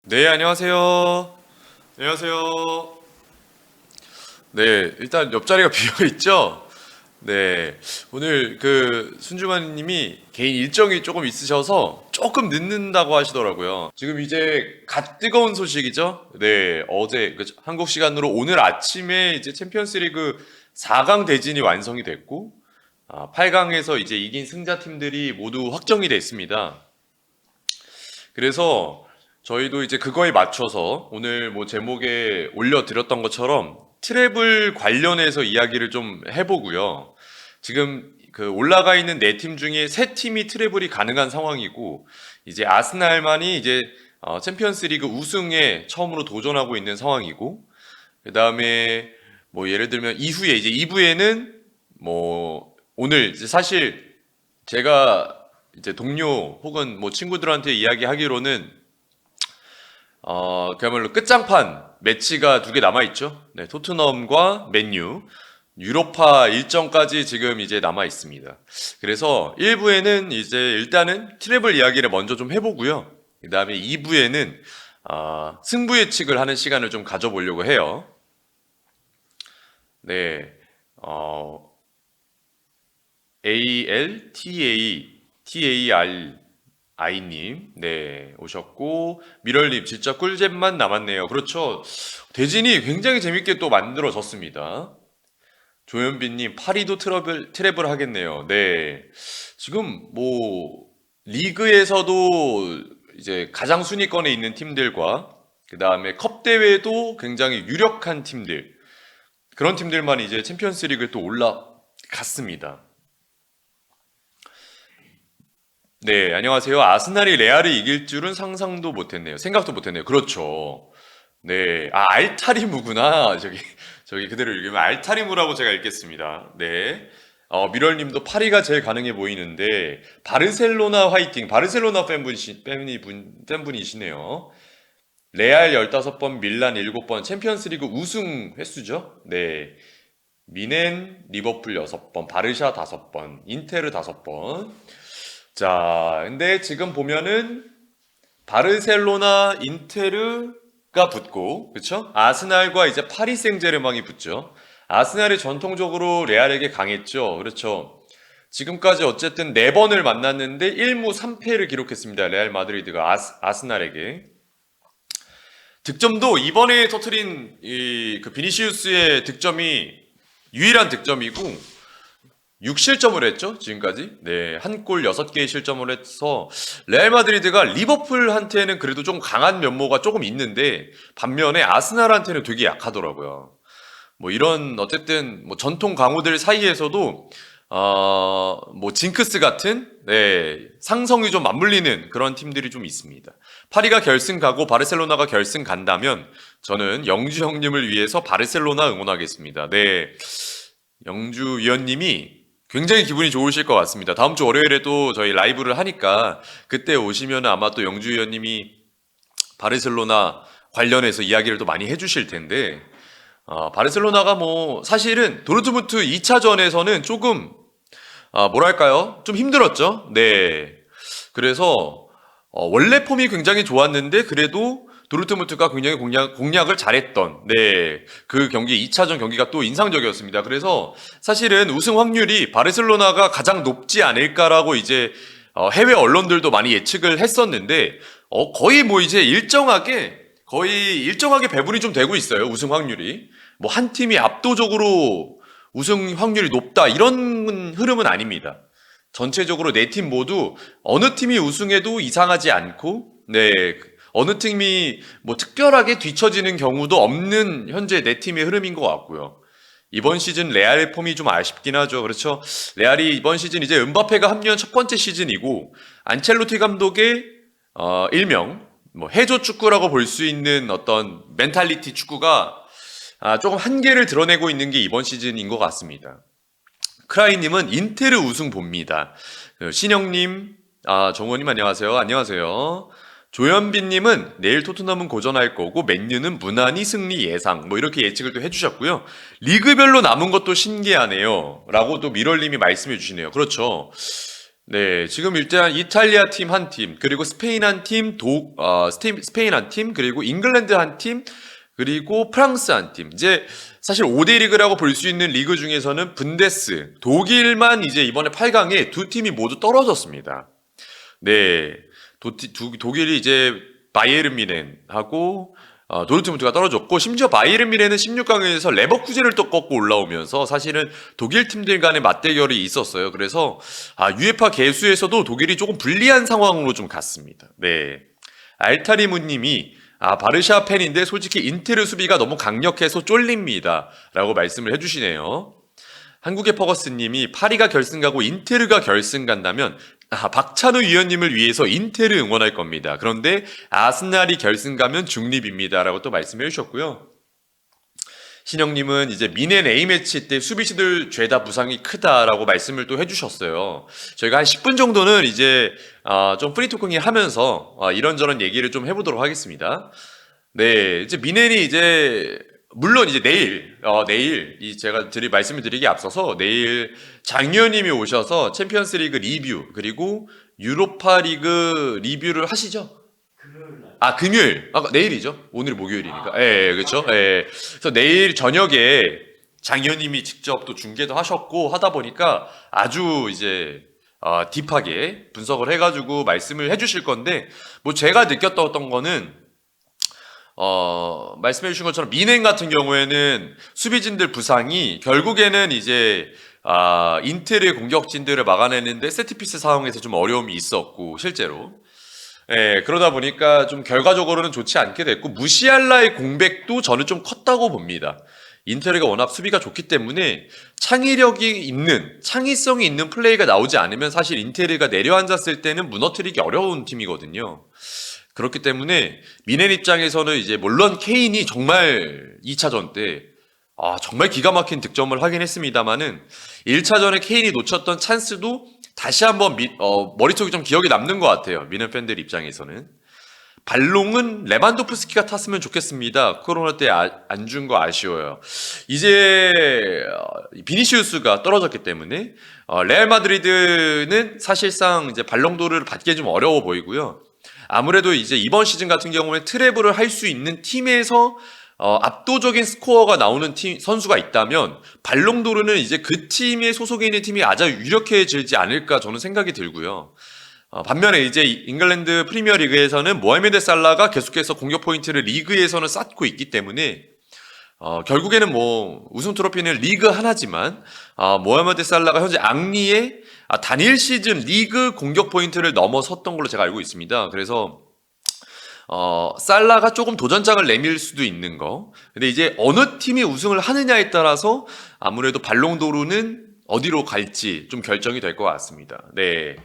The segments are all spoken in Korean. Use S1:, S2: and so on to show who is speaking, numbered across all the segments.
S1: 네, 안녕하세요. 안녕하세요. 네, 일단 옆자리가 비어 있죠? 네, 오늘 순주만 님이 개인 일정이 조금 있으셔서 조금 늦는다고 하시더라고요. 지금 이제 갓 뜨거운 소식이죠? 네, 어제, 한국 시간으로 오늘 아침에 이제 챔피언스 리그 4강 대진이 완성이 됐고, 8강에서 이제 이긴 승자팀들이 모두 확정이 됐습니다. 그래서 저희도 이제 그거에 맞춰서 오늘 뭐 제목에 올려드렸던 것처럼 트래블 관련해서 이야기를 좀 해보고요. 지금 그 올라가 있는 네 팀 중에 세 팀이 트래블이 가능한 상황이고, 이제 아스날만이 이제 챔피언스 리그 우승에 처음으로 도전하고 있는 상황이고, 그 다음에 뭐 예를 들면 이후에 이제 2부에는 뭐 오늘 이제 사실 제가 이제 동료 혹은 뭐 친구들한테 이야기하기로는 그야말로 끝장판 매치가 두 개 남아 있죠. 네, 토트넘과 맨유 유로파 일정까지 지금 이제 남아 있습니다. 그래서 1부에는 이제 일단은 트래블 이야기를 먼저 좀 해보고요. 그 다음에 2부에는 승부 예측을 하는 시간을 좀 가져보려고 해요. 네, ALTARI님, 네, 오셨고, 미럴님, 진짜 꿀잼만 남았네요. 그렇죠. 대진이 굉장히 재밌게 또 만들어졌습니다. 조현빈님, 파리도 트래블 하겠네요. 네. 지금 뭐, 리그에서도 이제 가장 순위권에 있는 팀들과, 그 다음에 컵 대회도 굉장히 유력한 팀들, 그런 팀들만 이제 챔피언스 리그에 또 올라갔습니다. 네, 안녕하세요. 아스날이 레알을 이길 줄은 상상도 못했네요. 생각도 못했네요. 그렇죠. 네, 알타리무구나. 저기 그대로 읽으면 알타리무라고 제가 읽겠습니다. 네. 미럴님도 파리가 제일 가능해 보이는데, 바르셀로나 화이팅. 바르셀로나 팬분이시네요. 레알 15번, 밀란 7번, 챔피언스 리그 우승 횟수죠. 네. 미넨, 리버풀 6번, 바르샤 5번, 인테르 5번. 자, 근데 지금 보면은 바르셀로나, 인테르가 붙고, 그쵸? 아스날과 이제 파리 생제르맹이 붙죠. 아스날이 전통적으로 레알에게 강했죠. 그렇죠. 지금까지 어쨌든 4번을 만났는데 1무 3패를 기록했습니다. 레알 마드리드가 아스날에게. 득점도 이번에 터트린 그 비니시우스의 득점이 유일한 득점이고, 6실점을 했죠, 지금까지. 네, 한 골 6개의 실점을 해서, 레알 마드리드가 리버풀한테는 그래도 좀 강한 면모가 조금 있는데, 반면에 아스날한테는 되게 약하더라고요. 뭐 이런, 어쨌든, 뭐 전통 강호들 사이에서도, 뭐 징크스 같은, 네, 상성이 좀 맞물리는 그런 팀들이 좀 있습니다. 파리가 결승 가고 바르셀로나가 결승 간다면, 저는 영주 형님을 위해서 바르셀로나 응원하겠습니다. 네. 영주 위원님이 굉장히 기분이 좋으실 것 같습니다. 다음 주 월요일에 또 저희 라이브를 하니까 그때 오시면 아마 또 영주 위원님이 바르셀로나 관련해서 이야기를 또 많이 해주실 텐데, 바르셀로나가 뭐 사실은 도르트문트 2차전에서는 조금 뭐랄까요? 좀 힘들었죠. 네. 그래서 원래 폼이 굉장히 좋았는데 그래도 도르트문트가 굉장히 공략을 잘했던 그 경기 2차전 경기가 또 인상적이었습니다. 그래서 사실은 우승 확률이 바르셀로나가 가장 높지 않을까라고 이제 해외 언론들도 많이 예측을 했었는데 거의 뭐 이제 거의 일정하게 배분이 좀 되고 있어요. 우승 확률이. 뭐 한 팀이 압도적으로 우승 확률이 높다 이런 흐름은 아닙니다. 전체적으로 네 팀 모두 어느 팀이 우승해도 이상하지 않고, 네, 어느 팀이 뭐 특별하게 뒤처지는 경우도 없는 현재 네 팀의 흐름인 것 같고요. 이번 시즌 레알의 폼이 좀 아쉽긴 하죠. 그렇죠. 레알이 이번 시즌 이제 은바페가 합류한 첫 번째 시즌이고, 안첼로티 감독의 일명 뭐 해조 축구라고 볼 수 있는 어떤 멘탈리티 축구가 조금 한계를 드러내고 있는 게 이번 시즌인 것 같습니다. 크라이님은 인테르 우승 봅니다. 신영님, 정원님 안녕하세요. 안녕하세요. 조현빈님은 내일 토트넘은 고전할 거고 맨유는 무난히 승리 예상 뭐 이렇게 예측을 또 해주셨고요. 리그별로 남은 것도 신기하네요. 라고 또 미럴님이 말씀해 주시네요. 그렇죠. 네, 지금 일단 이탈리아 팀 한 팀, 그리고 스페인 한 팀, 스페인 한 팀, 그리고 잉글랜드 한 팀, 그리고 프랑스 한 팀. 이제 사실 5대 리그라고 볼 수 있는 리그 중에서는 분데스, 독일만 이제 이번에 8강에 두 팀이 모두 떨어졌습니다. 네, 독일이 이제 바이에른 뮌헨하고 도르트문트가 떨어졌고, 심지어 바이에른 뮌헨은 16강에서 레버쿠젠을 또 꺾고 올라오면서 사실은 독일 팀들 간의 맞대결이 있었어요. 그래서 UEFA 개수에서도 독일이 조금 불리한 상황으로 좀 갔습니다. 네, 알타리무님이 바르샤 팬인데 솔직히 인테르 수비가 너무 강력해서 쫄립니다 라고 말씀을 해주시네요. 한국의 퍼거스님이 파리가 결승 가고 인테르가 결승 간다면 박찬호 위원님을 위해서 인테르 응원할 겁니다. 그런데 아스날이 결승 가면 중립입니다 라고 또 말씀해 주셨고요. 신영님은 이제 미넨 A매치 때 수비수들 죄다 부상이 크다라고 말씀을 또 해주셨어요. 저희가 한 10분 정도는 이제 좀 프리토킹 하면서 이런저런 얘기를 좀 해보도록 하겠습니다. 네, 이제 미넨이 이제 물론 이제 내일 제가 말씀을 드리기 앞서서 내일 장위원님이 오셔서 챔피언스리그 리뷰 그리고 유로파리그 리뷰를 하시죠. 금요일. 내일이죠. 오늘 목요일이니까. 예, 그렇죠. 예. 그래서 내일 저녁에 장 의원님이 직접 또 중계도 하셨고 하다 보니까 아주 이제 딥하게 분석을 해가지고 말씀을 해주실 건데, 뭐 제가 느꼈던 거는 말씀해 주신 것처럼 미넨 같은 경우에는 수비진들 부상이 결국에는 이제 인텔의 공격진들을 막아내는데 세트피스 상황에서 좀 어려움이 있었고 실제로. 예, 그러다 보니까 좀 결과적으로는 좋지 않게 됐고, 무시알라의 공백도 저는 좀 컸다고 봅니다. 인테르가 워낙 수비가 좋기 때문에 창의성이 있는 플레이가 나오지 않으면 사실 인테르가 내려앉았을 때는 무너뜨리기 어려운 팀이거든요. 그렇기 때문에 미넨 입장에서는 이제 물론 케인이 정말 2차전 때 정말 기가 막힌 득점을 하긴 했습니다만은 1차전에 케인이 놓쳤던 찬스도 다시 한번 머릿속에 좀 기억에 남는 것 같아요. 미넨 팬들 입장에서는. 발롱은 레반도프스키가 탔으면 좋겠습니다. 코로나 때 안 준 거 아쉬워요. 이제 비니시우스가 떨어졌기 때문에 레알 마드리드는 사실상 이제 발롱도르를 받기 좀 어려워 보이고요. 아무래도 이제 이번 시즌 같은 경우에 트래블을 할 수 있는 팀에서 압도적인 스코어가 나오는 선수가 있다면 발롱도르는 이제 그 팀에 소속해 있는 팀이 아주 유력해지지 않을까 저는 생각이 들고요. 반면에 이제 잉글랜드 프리미어리그에서는 모하메드 살라가 계속해서 공격 포인트를 리그에서는 쌓고 있기 때문에 결국에는 뭐 우승 트로피는 리그 하나지만 모하메드 살라가 현재 앙리의 단일 시즌 리그 공격 포인트를 넘어섰던 걸로 제가 알고 있습니다. 그래서 살라가 조금 도전장을 내밀 수도 있는 거. 근데 이제 어느 팀이 우승을 하느냐에 따라서 아무래도 발롱도르는 어디로 갈지 좀 결정이 될 것 같습니다. 네.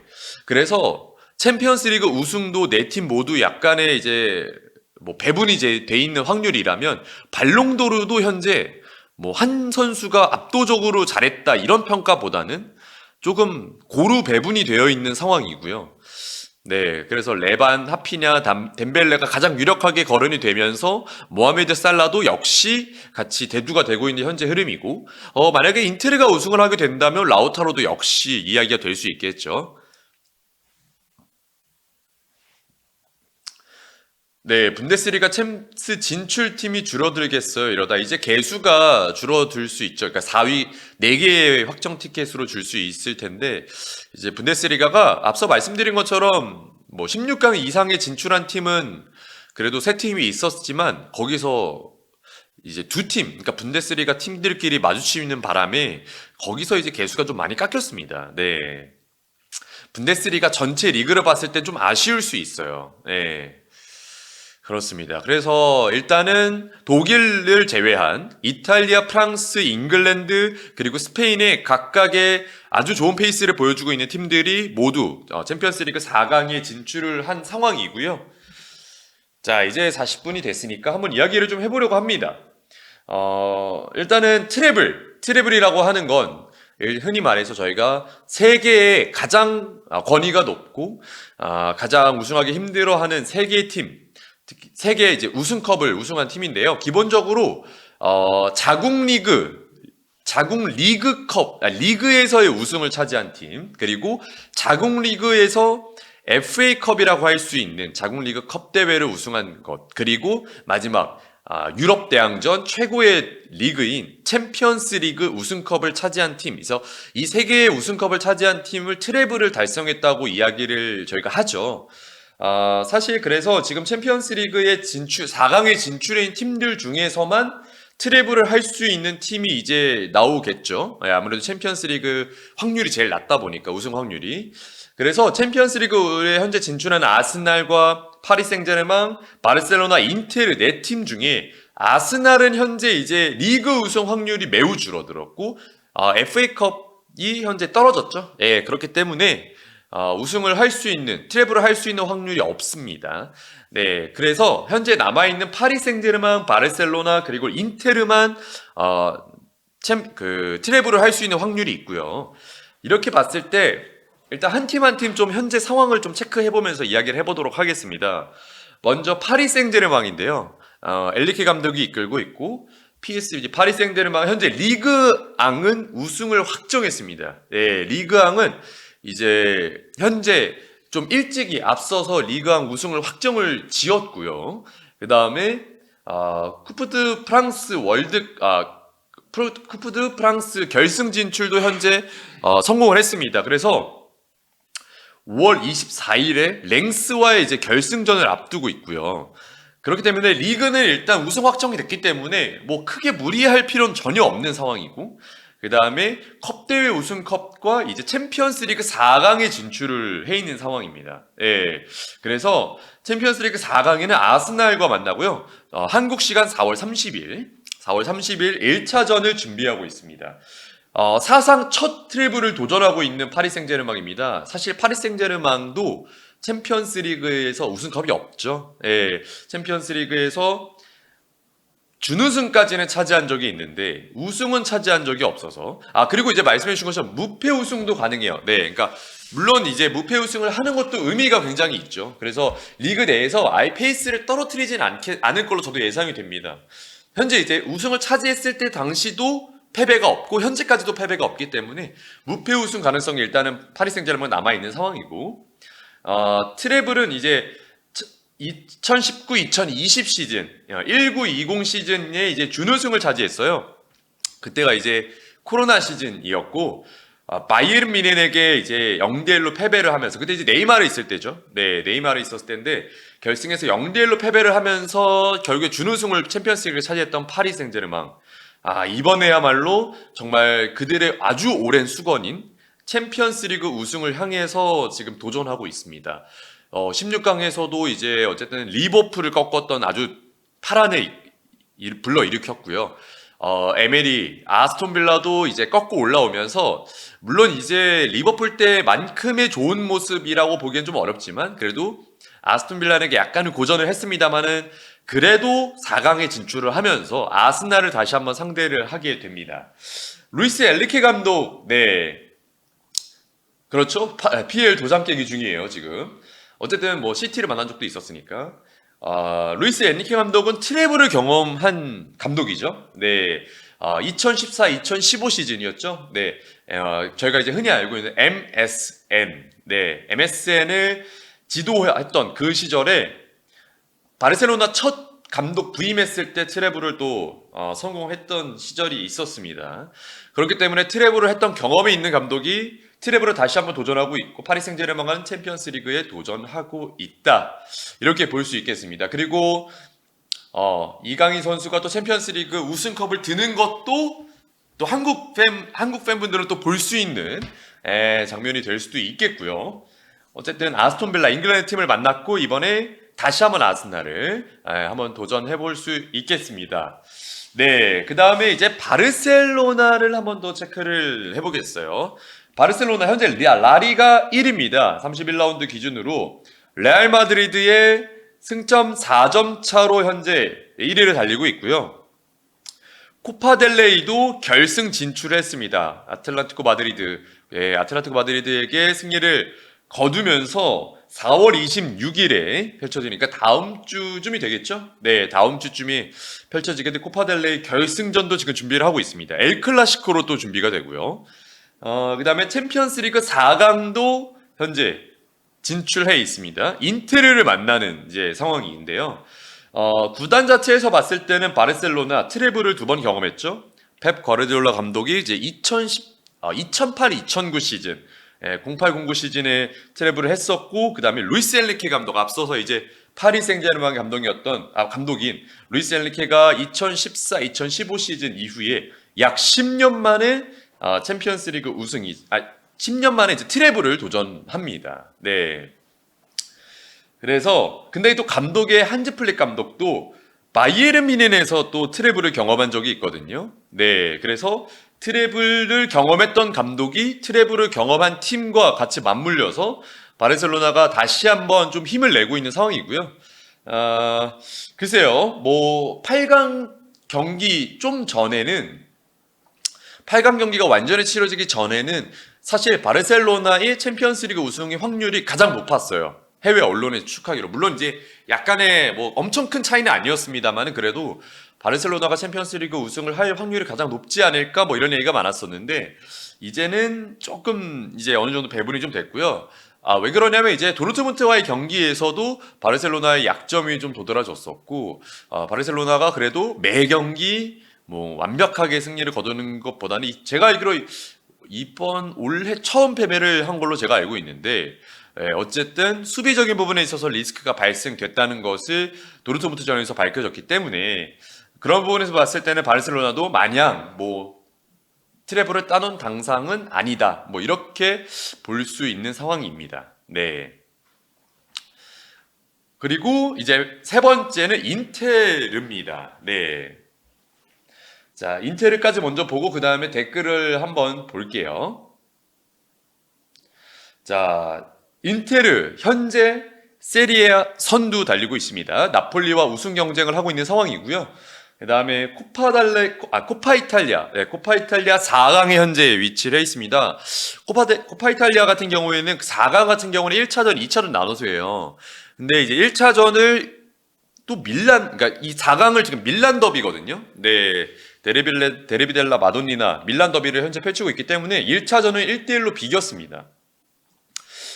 S1: 그래서 챔피언스리그 우승도 네 팀 모두 약간의 이제 뭐 배분이 이제 돼 있는 확률이라면 발롱도르도 현재 뭐 한 선수가 압도적으로 잘했다 이런 평가보다는 조금 고루 배분이 되어 있는 상황이고요. 네, 그래서 레반, 하피냐, 덴벨레가 가장 유력하게 거론이 되면서 모하메드 살라도 역시 같이 대두가 되고 있는 현재 흐름이고, 만약에 인테르가 우승을 하게 된다면 라우타로도 역시 이야기가 될 수 있겠죠. 네, 분데스리가 챔스 진출팀이 줄어들겠어요. 이러다 이제 개수가 줄어들 수 있죠. 그러니까 4위 4개의 확정 티켓으로 줄 수 있을 텐데, 이제 분데스리가가 앞서 말씀드린 것처럼 뭐 16강 이상에 진출한 팀은 그래도 3팀이 있었지만 거기서 이제 2팀, 그러니까 분데스리가 팀들끼리 마주치는 바람에 거기서 이제 개수가 좀 많이 깎였습니다. 네. 분데스리가 전체 리그를 봤을 땐 좀 아쉬울 수 있어요. 네. 그렇습니다. 그래서 일단은 독일을 제외한 이탈리아, 프랑스, 잉글랜드 그리고 스페인의 각각의 아주 좋은 페이스를 보여주고 있는 팀들이 모두 챔피언스리그 4강에 진출을 한 상황이고요. 자, 이제 40분이 됐으니까 한번 이야기를 좀 해보려고 합니다. 일단은 트래블이라고 하는 건 흔히 말해서 저희가 세계의 가장 권위가 높고 가장 우승하기 힘들어하는 세계의 팀, 특히 세계 이제 우승컵을 우승한 팀인데요. 기본적으로 자국 리그 자국 리그컵, 리그에서의 우승을 차지한 팀, 그리고 자국 리그에서 FA컵이라고 할 수 있는 자국 리그 컵 대회를 우승한 것, 그리고 마지막 유럽 대항전 최고의 리그인 챔피언스 리그 우승컵을 차지한 팀. 그래서 이 세 개의 우승컵을 차지한 팀을 트래블을 달성했다고 이야기를 저희가 하죠. 사실 그래서 지금 챔피언스 리그에 4강에 진출한 팀들 중에서만 트래블을 할 수 있는 팀이 이제 나오겠죠. 아무래도 챔피언스 리그 확률이 제일 낮다 보니까, 우승 확률이. 그래서 챔피언스 리그에 현재 진출한 아스날과 파리 생제르맹, 바르셀로나, 인테르 네 팀 중에 아스날은 현재 이제 리그 우승 확률이 매우 줄어들었고, FA컵이 현재 떨어졌죠. 예, 그렇기 때문에 우승을 할 수 있는, 트래블을 할 수 있는 확률이 없습니다. 네, 그래서 현재 남아있는 파리 생제르맹, 바르셀로나, 그리고 인테르만 트래블을 할 수 있는 확률이 있고요. 이렇게 봤을 때 일단 한 팀 한 팀 좀 현재 상황을 좀 체크해보면서 이야기를 해보도록 하겠습니다. 먼저 파리 생제르맹인데요. 엘리케 감독이 이끌고 있고, PSG 파리 생제르맹 현재 리그앙은 우승을 확정했습니다. 네, 리그앙은 이제 현재 좀 일찍이 앞서서 리그앙 우승을 확정을 지었고요. 그 다음에 쿠프드 프랑스 쿠프드 프랑스 결승 진출도 현재 성공을 했습니다. 그래서 5월 24일에 랭스와의 이제 결승전을 앞두고 있고요. 그렇기 때문에 리그는 일단 우승 확정이 됐기 때문에 뭐 크게 무리할 필요는 전혀 없는 상황이고, 그 다음에 컵대회 우승컵과 이제 챔피언스리그 4강에 진출을 해 있는 상황입니다. 예. 그래서 챔피언스리그 4강에는 아스날과 만나고요. 한국 시간 4월 30일 1차전을 준비하고 있습니다. 사상 첫 트래블을 도전하고 있는 파리 생제르맹입니다. 사실 파리 생제르맹도 챔피언스리그에서 우승컵이 없죠. 예. 챔피언스리그에서 준우승까지는 차지한 적이 있는데 우승은 차지한 적이 없어서, 그리고 이제 말씀해 주신 것처럼 무패 우승도 가능해요. 네, 그러니까 물론 이제 무패 우승을 하는 것도 의미가 굉장히 있죠. 그래서 리그 내에서 아예 페이스를 떨어뜨리진 않을 걸로 저도 예상이 됩니다. 현재 이제 우승을 차지했을 때 당시도 패배가 없고 현재까지도 패배가 없기 때문에 무패 우승 가능성이 일단은 파리 생제르맹 남아 있는 상황이고, 트래블은 이제 2019-2020 시즌, 19-20 시즌에 이제 준우승을 차지했어요. 그때가 이제 코로나 시즌이었고, 바이에른 뮌헨에게 이제 0대1로 패배를 하면서, 그때 이제 네이마르 있을 때죠. 네, 네이마르 있었을 때인데, 결승에서 0대1로 패배를 하면서 결국에 준우승을 챔피언스리그를 차지했던 파리 생제르맹. 이번에야말로 정말 그들의 아주 오랜 수건인 챔피언스리그 우승을 향해서 지금 도전하고 있습니다. 16강에서도 이제 어쨌든 리버풀을 꺾었던 아주 파란을 불러일으켰고요. 에메리, 아스톤빌라도 이제 꺾고 올라오면서, 물론 이제 리버풀 때만큼의 좋은 모습이라고 보기엔 좀 어렵지만 그래도 아스톤빌라에게 약간은 고전을 했습니다만은 그래도 4강에 진출을 하면서 아스날을 다시 한번 상대를 하게 됩니다. 루이스 엔리케 감독, 네, 그렇죠. PL 도장 깨기 중이에요 지금. 어쨌든 뭐 시티를 만난 적도 있었으니까. 루이스 엔리케 감독은 트래블을 경험한 감독이죠. 네. 2014-2015 시즌이었죠. 네. 저희가 이제 흔히 알고 있는 MSN. 네. MSN을 지도했던 그 시절에 바르셀로나 첫 감독 부임했을 때 트래블을 또 성공했던 시절이 있었습니다. 그렇기 때문에 트래블을 했던 경험이 있는 감독이 트래블을 다시 한번 도전하고 있고, 파리 생제르맹은 챔피언스 리그에 도전하고 있다, 이렇게 볼 수 있겠습니다. 그리고 이강인 선수가 또 챔피언스 리그 우승컵을 드는 것도 또 한국 팬분들은 또 볼 수 있는 장면이 될 수도 있겠고요. 어쨌든 아스톤빌라 잉글랜드 팀을 만났고, 이번에 다시 한번 아스날을 한번 도전해 볼 수 있겠습니다. 네, 그 다음에 이제 바르셀로나를 한번 더 체크를 해보겠어요. 바르셀로나 현재 라리가 1위입니다. 31라운드 기준으로 레알 마드리드의 승점 4점 차로 현재 1위를 달리고 있고요. 코파델레이도 결승 진출했습니다. 아틀레티코 마드리드에게 승리를 거두면서 4월 26일에 펼쳐지니까 다음 주쯤이 되겠죠? 네, 다음 주쯤이 펼쳐지게 된 코파델레이 결승전도 지금 준비를 하고 있습니다. 엘 클라시코로 또 준비가 되고요. 그 다음에 챔피언스리그 4강도 현재 진출해 있습니다. 인테르를 만나는 이제 상황인데요. 구단 자체에서 봤을 때는 바르셀로나 트래블을 2번 경험했죠. 펩 과르디올라 감독이 이제 2008-2009 시즌, 08-09 시즌에 트래블을 했었고, 그 다음에 루이스 엔리케 감독 앞서서 이제 파리 생제르맹 감독인 루이스 엔리케가 2014-2015 시즌 이후에 약 10년 만에 챔피언스리그 우승이 10년 만에 이제 트래블을 도전합니다. 네. 그래서 근데 또 감독의 한지 플릭 감독도 바이에른 뮌헨에서 또 트래블을 경험한 적이 있거든요. 네. 그래서 트래블을 경험했던 감독이 트래블을 경험한 팀과 같이 맞물려서 바르셀로나가 다시 한번 좀 힘을 내고 있는 상황이고요. 글쎄요. 뭐 8강 경기 좀 전에는 8강 경기가 완전히 치러지기 전에는 사실 바르셀로나의 챔피언스리그 우승의 확률이 가장 높았어요. 해외 언론의 추측하기로. 물론 이제 약간의 뭐 엄청 큰 차이는 아니었습니다만 그래도 바르셀로나가 챔피언스리그 우승을 할 확률이 가장 높지 않을까 뭐 이런 얘기가 많았었는데 이제는 조금 이제 어느 정도 배분이 좀 됐고요. 왜 그러냐면 이제 도르트문트와의 경기에서도 바르셀로나의 약점이 좀 도드라졌었고 바르셀로나가 그래도 매 경기 뭐 완벽하게 승리를 거두는 것보다는 제가 알기로 이번 올해 처음 패배를 한 걸로 제가 알고 있는데 어쨌든 수비적인 부분에 있어서 리스크가 발생됐다는 것을 도르트문트전에서 밝혀졌기 때문에 그런 부분에서 봤을 때는 바르셀로나도 마냥 뭐 트래블을 따놓은 당상은 아니다 뭐 이렇게 볼 수 있는 상황입니다. 네. 그리고 이제 세 번째는 인테르입니다. 네. 자, 인테르까지 먼저 보고 그 다음에 댓글을 한번 볼게요. 자, 인테르 현재 세리에 선두 달리고 있습니다. 나폴리와 우승 경쟁을 하고 있는 상황이고요. 그 다음에 코파 이탈리아 4강에 현재 위치를 해 있습니다. 코파 이탈리아 같은 경우에는 4강 같은 경우는 1차전, 2차전 나눠서 해요. 근데 이제 1차전을 또 그러니까 이 4강을 지금 밀란 더비거든요. 네. 데르비델라 마돈니나 밀란 더비를 현재 펼치고 있기 때문에 1차전은 1대1로 비겼습니다.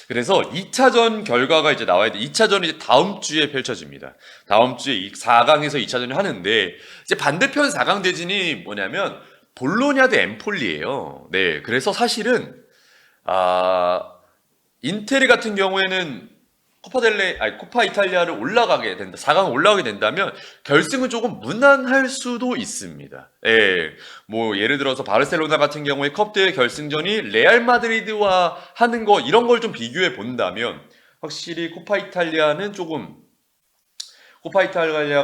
S1: 그래서 2차전 결과가 이제 나와야 돼. 2차전이 이제 다음 주에 펼쳐집니다. 다음 주에 4강에서 2차전을 하는데 이제 반대편 4강 대진이 뭐냐면 볼로냐 대 엠폴리예요. 네. 그래서 사실은 인테르 같은 경우에는 코파 이탈리아를 올라가게 된다. 4강 올라가게 된다면 결승은 조금 무난할 수도 있습니다. 예. 뭐 예를 들어서 바르셀로나 같은 경우에 컵대회 결승전이 레알 마드리드와 하는 거 이런 걸 좀 비교해 본다면 확실히 코파 이탈리아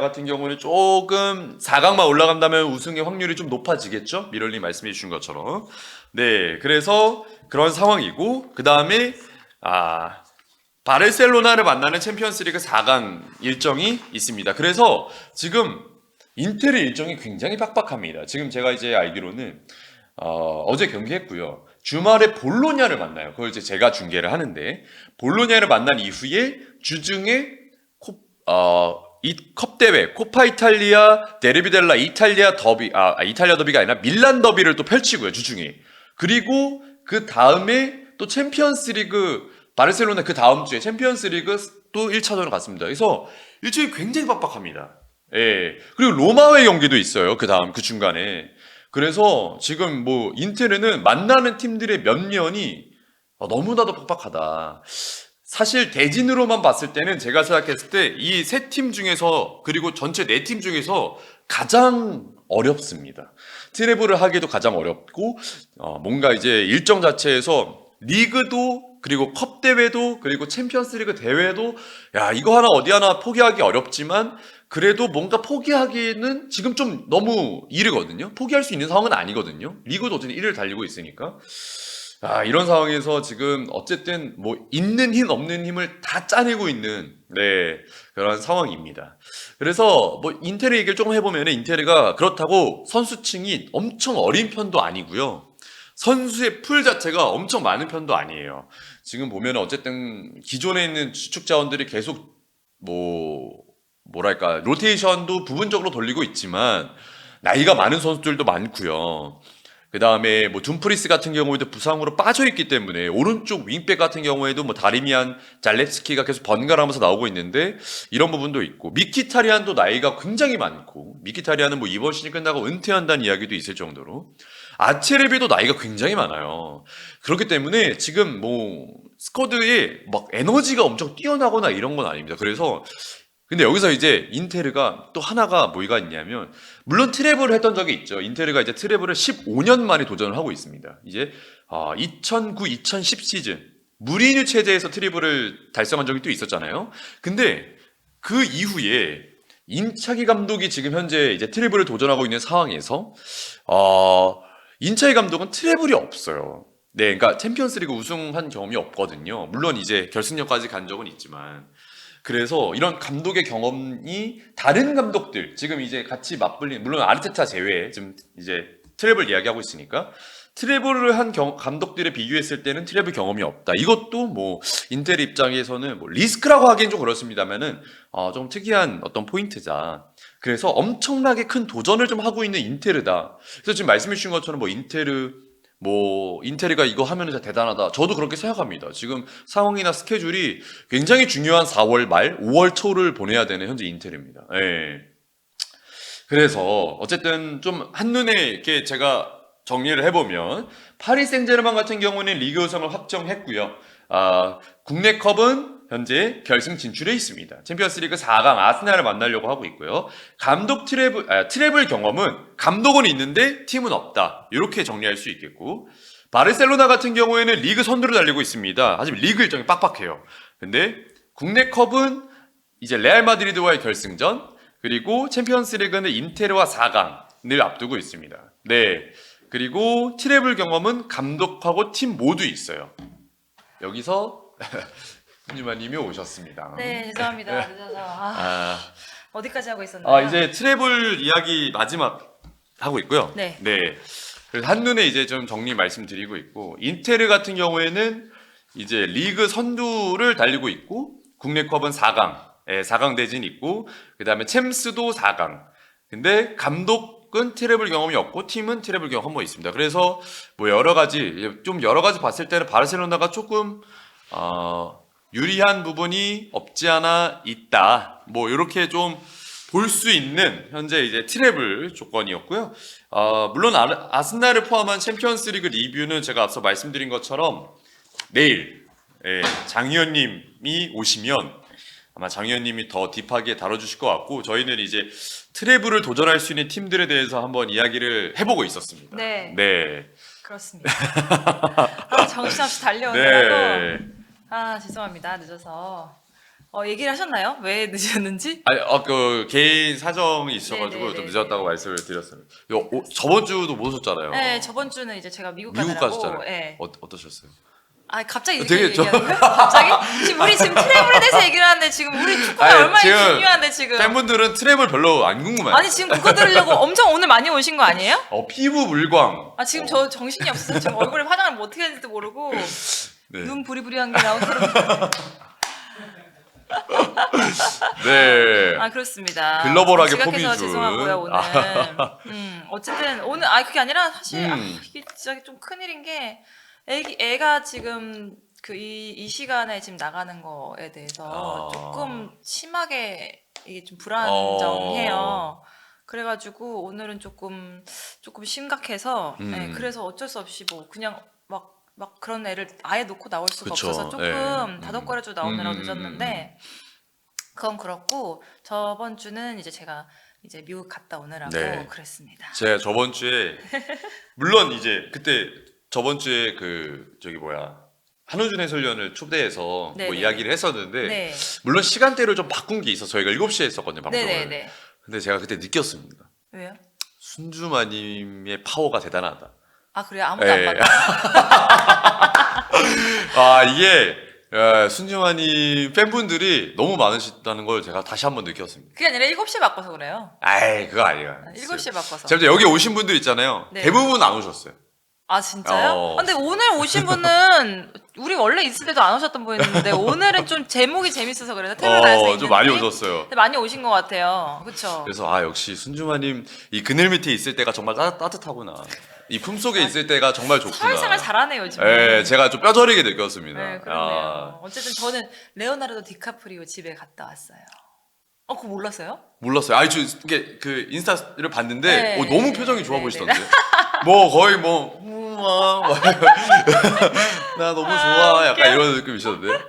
S1: 같은 경우는 조금 4강만 올라간다면 우승의 확률이 좀 높아지겠죠? 미럴님 말씀해 주신 것처럼. 네. 그래서 그런 상황이고 그다음에 바르셀로나를 만나는 챔피언스리그 4강 일정이 있습니다. 그래서 지금 인테르 일정이 굉장히 빡빡합니다. 지금 제가 이제 알기로는 어제 경기했고요. 주말에 볼로냐를 만나요. 그걸 이제 제가 중계를 하는데 볼로냐를 만난 이후에 주중에 이 컵 대회 코파 이탈리아 데르비델라 이탈리아 더비가 아니라 밀란 더비를 또 펼치고요. 주중에. 그리고 그 다음에 또 챔피언스리그 바르셀로나 그 다음 주에 챔피언스리그 또 1차전으로 갔습니다. 그래서 일정이 굉장히 빡빡합니다. 예. 그리고 로마와의 경기도 있어요. 그 중간에. 그래서 지금 뭐 인테르는 만나는 팀들의 면면이 너무나도 빡빡하다. 사실 대진으로만 봤을 때는 제가 생각했을 때 이 세 팀 중에서 그리고 전체 네 팀 중에서 가장 어렵습니다. 트래블을 하기도 가장 어렵고 뭔가 이제 일정 자체에서 리그도 그리고 컵 대회도 그리고 챔피언스리그 대회도 이거 어디 하나 포기하기 어렵지만 그래도 뭔가 포기하기는 지금 좀 너무 이르거든요. 포기할 수 있는 상황은 아니거든요. 리그도 어쨌든 1위를 달리고 있으니까 이런 상황에서 지금 어쨌든 뭐 있는 힘 없는 힘을 다 짜내고 있는 그런 상황입니다. 그래서 뭐 인테르 얘기를 조금 해보면 인테르가 그렇다고 선수층이 엄청 어린 편도 아니고요. 선수의 풀 자체가 엄청 많은 편도 아니에요. 지금 보면 어쨌든 기존에 있는 주축 자원들이 계속 뭐랄까 로테이션도 부분적으로 돌리고 있지만 나이가 많은 선수들도 많고요. 그 다음에 뭐 둠프리스 같은 경우에도 부상으로 빠져 있기 때문에 오른쪽 윙백 같은 경우에도 뭐 다리미안, 잘레츠키가 계속 번갈아가면서 나오고 있는데 이런 부분도 있고 미키타리안도 나이가 굉장히 많고 미키타리안은 뭐 이번 시즌 끝나고 은퇴한다는 이야기도 있을 정도로 아체르비도 나이가 굉장히 많아요. 그렇기 때문에 지금 뭐 스쿼드에 막 에너지가 엄청 뛰어나거나 이런 건 아닙니다. 그래서 근데 여기서 이제 인테르가 또 하나가 뭐가 있냐면 물론 트래블을 했던 적이 있죠. 인테르가 이제 트래블을 15년 만에 도전을 하고 있습니다. 이제 2009-2010 시즌 무리뉴 체제에서 트래블을 달성한 적이 또 있었잖아요. 근데 그 이후에 인차기 감독이 지금 현재 이제 트래블을 도전하고 있는 상황에서 인차기 감독은 트래블이 없어요. 네, 그러니까 챔피언스리그 우승한 경험이 없거든요. 물론 이제 결승전까지 간 적은 있지만. 그래서 이런 감독의 경험이 다른 감독들 지금 이제 같이 맞불린 물론 아르테타 제외 지금 이제 트래블 이야기하고 있으니까 트래블을 한 감독들에 비교했을 때는 트래블 경험이 없다. 이것도 뭐 인텔 입장에서는 뭐 리스크라고 하기엔 좀 그렇습니다만은 좀 특이한 어떤 포인트다. 그래서 엄청나게 큰 도전을 좀 하고 있는 인테르다. 그래서 지금 말씀해 주신 것처럼 인테르가 이거 하면은 진짜 대단하다. 저도 그렇게 생각합니다. 지금 상황이나 스케줄이 굉장히 중요한 4월 말, 5월 초를 보내야 되는 현재 인테르입니다. 예. 그래서 어쨌든 좀 한눈에 이렇게 제가 정리를 해보면 파리 생제르맹 같은 경우는 리그 우승을 확정했고요. 국내 컵은 현재 결승 진출해 있습니다. 챔피언스리그 4강 아스날을 만나려고 하고 있고요. 감독 트래블 경험은 감독은 있는데 팀은 없다. 이렇게 정리할 수 있겠고 바르셀로나 같은 경우에는 리그 선두를 달리고 있습니다. 하지만 리그 일정이 빡빡해요. 근데 국내 컵은 이제 레알 마드리드와의 결승전 그리고 챔피언스리그는 인테르와 4강을 앞두고 있습니다. 네. 그리고 트래블 경험은 감독하고 팀 모두 있어요. 여기서 손주마님이 오셨습니다.
S2: 네, 죄송합니다. 늦어서. 어디까지 하고 있었나요?
S1: 이제 트래블 이야기 마지막 하고 있고요.
S2: 네.
S1: 그래서 한눈에 이제 좀 정리 말씀드리고 있고, 인테르 같은 경우에는 이제 리그 선두를 달리고 있고, 국내 컵은 4강, 4강 대진 있고, 그 다음에 챔스도 4강. 근데 감독은 트래블 경험이 없고, 팀은 트래블 경험 한번 있습니다. 그래서 뭐 여러 가지 봤을 때는 바르셀로나가 조금, 유리한 부분이 없지 않아 있다. 뭐 이렇게 좀 볼 수 있는 현재 이제 트래블 조건이었고요. 물론 아스날을 포함한 챔피언스리그 리뷰는 제가 앞서 말씀드린 것처럼 내일 장 의원님이 오시면 아마 장 의원님이 더 딥하게 다뤄주실 것 같고 저희는 이제 트래블을 도전할 수 있는 팀들에 대해서 한번 이야기를 해보고 있었습니다.
S2: 네. 그렇습니다. 정신없이 달려오느라고. 죄송합니다. 늦어서. 얘기를 하셨나요? 왜 늦었는지?
S1: 그 개인 사정이 있어가지고 좀 늦었다고 말씀을 드렸습니다. 저번 주도 못 오셨잖아요.
S2: 네, 저번 주는 이제 제가 미국
S1: 가셨잖아요.
S2: 네.
S1: 어떠셨어요?
S2: 갑자기 이렇게 얘기하는 거예요? 갑자기? 우리 지금 트래블에 대해서 얘기를 하는데 지금 우리 축구가 얼마나 중요한데 지금.
S1: 팬분들은 트래블 별로 안 궁금해요.
S2: 아니 지금 그거 들으려고 엄청 오늘 많이 오신 거 아니에요?
S1: 피부 물광.
S2: 지금 저 정신이 없어서 지금 얼굴에 화장을 뭐 어떻게 해야 될지도 모르고 눈 부리부리한 게 나오더라고요.
S1: 네.
S2: 그렇습니다.
S1: 글로벌하게
S2: 포미준. 죄송하고요 오늘. 어쨌든 오늘 그게 아니라 사실 이게 진짜 좀 큰일인 게 애가 지금 이 시간에 지금 나가는 거에 대해서 조금 심하게 이게 좀 불안정해요. 그래가지고 오늘은 조금 심각해서 그래서 어쩔 수 없이 뭐 그냥 막 그런 애를 아예 놓고 나올 수가 없어서 조금 다독거려주고 나오느라고 늦었는데 그건 그렇고 저번 주는 이제 제가 이제 미국 갔다 오느라고 그랬습니다.
S1: 제가 저번 주에 물론 이제 그때 저번 주에 한우준 해설위원을 초대해서 뭐 이야기를 했었는데 물론 시간대를 좀 바꾼 게 있어서 저희가 7시에 했었거든요 방송을. 근데 제가 그때 느꼈습니다.
S2: 왜요?
S1: 순주마님의 파워가 대단하다.
S2: 그래요? 아무도 안 봤다.
S1: 이게 순주마님 팬분들이 너무 많으시다는 걸 제가 다시 한번 느꼈습니다.
S2: 그게 아니라 7시에 바꿔서 그래요.
S1: 그거 아니에요.
S2: 7시에 바꿔서.
S1: 제가 여기 오신 분들 있잖아요. 대부분 안 오셨어요.
S2: 아 진짜요?
S1: 어.
S2: 근데 오늘 오신 분은 우리 원래 있을 때도 안 오셨던 분인데 오늘은 좀 제목이 재밌어서 그래요. 태블 가서 있는데
S1: 좀 많이 오셨어요.
S2: 근데 많이 오신 것 같아요. 그렇죠?
S1: 그래서 역시 순중아님 이 그늘 밑에 있을 때가 정말 따뜻하구나. 이 품속에 있을 때가 정말 좋구나.
S2: 사회생활 잘하네 요즘.
S1: 네, 제가 좀 뼈저리게 느꼈습니다.
S2: 네, 그러네요. 어쨌든 저는 레오나르도 디카프리오 집에 갔다 왔어요. 그거 몰랐어요?
S1: 몰랐어요. 이게 그 인스타를 봤는데
S2: 네.
S1: 너무 표정이 좋아
S2: 네,
S1: 보이시던데. 뭐 거의 뭐 우와 나 너무 좋아 약간 이런 느낌이셨는데.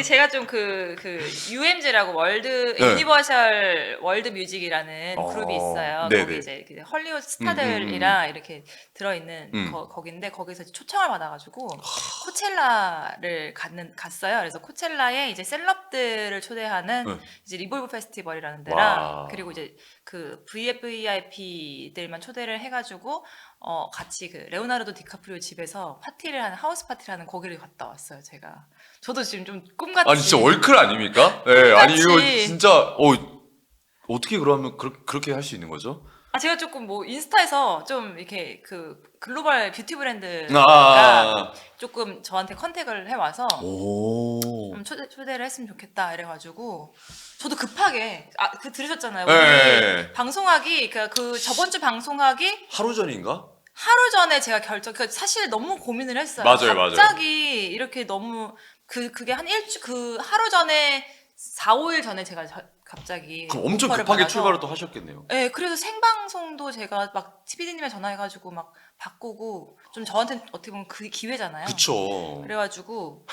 S2: 제가 좀 UMG라고
S1: 네.
S2: 유니버셜 월드 뮤직이라는 그룹이 있어요.
S1: 네네.
S2: 거기 이제 그 헐리우드 스타들이랑 이렇게 들어있는 거긴데 거기서 이제 초청을 받아가지고 코첼라를 갔어요. 그래서 코첼라에 이제 셀럽들을 초대하는
S1: 네.
S2: 이제 리볼브 페스티벌이라는
S1: 와.
S2: 데랑 그리고 이제 그 VVIP들만 초대를 해가지고 같이 그 레오나르도 디카프리오 집에서 파티를 하는 하우스 파티를 하는 거기를 갔다 왔어요. 제가 저도 지금 좀 꿈같이
S1: 아니 진짜 월클 아닙니까? 네, 아니 이거
S2: 꿈같이.
S1: 진짜 어떻게 그러면 그렇게 할 수 있는 거죠?
S2: 제가 조금 뭐 인스타에서 좀 이렇게 그 글로벌 뷰티 브랜드가
S1: 아.
S2: 조금 저한테 컨택을 해와서
S1: 오.
S2: 초대를 했으면 좋겠다 이래가지고 저도 급하게 그 들으셨잖아요.
S1: 네.
S2: 우리 방송하기 그 저번 주 방송하기
S1: 하루 전인가?
S2: 하루 전에 제가 사실 너무 고민을 했어요.
S1: 맞아요.
S2: 갑자기 이렇게 너무 그게 한 하루 전에 4, 5일 전에 제가 갑자기
S1: 그럼 엄청
S2: 오퍼를
S1: 급하게
S2: 받아서
S1: 출발을 또 하셨겠네요.
S2: 네, 그래서 생방송도 제가 막 TPD님에 전화해가지고 막 바꾸고 좀 저한테는 어떻게 보면 그 기회잖아요.
S1: 그쵸.
S2: 그래가지고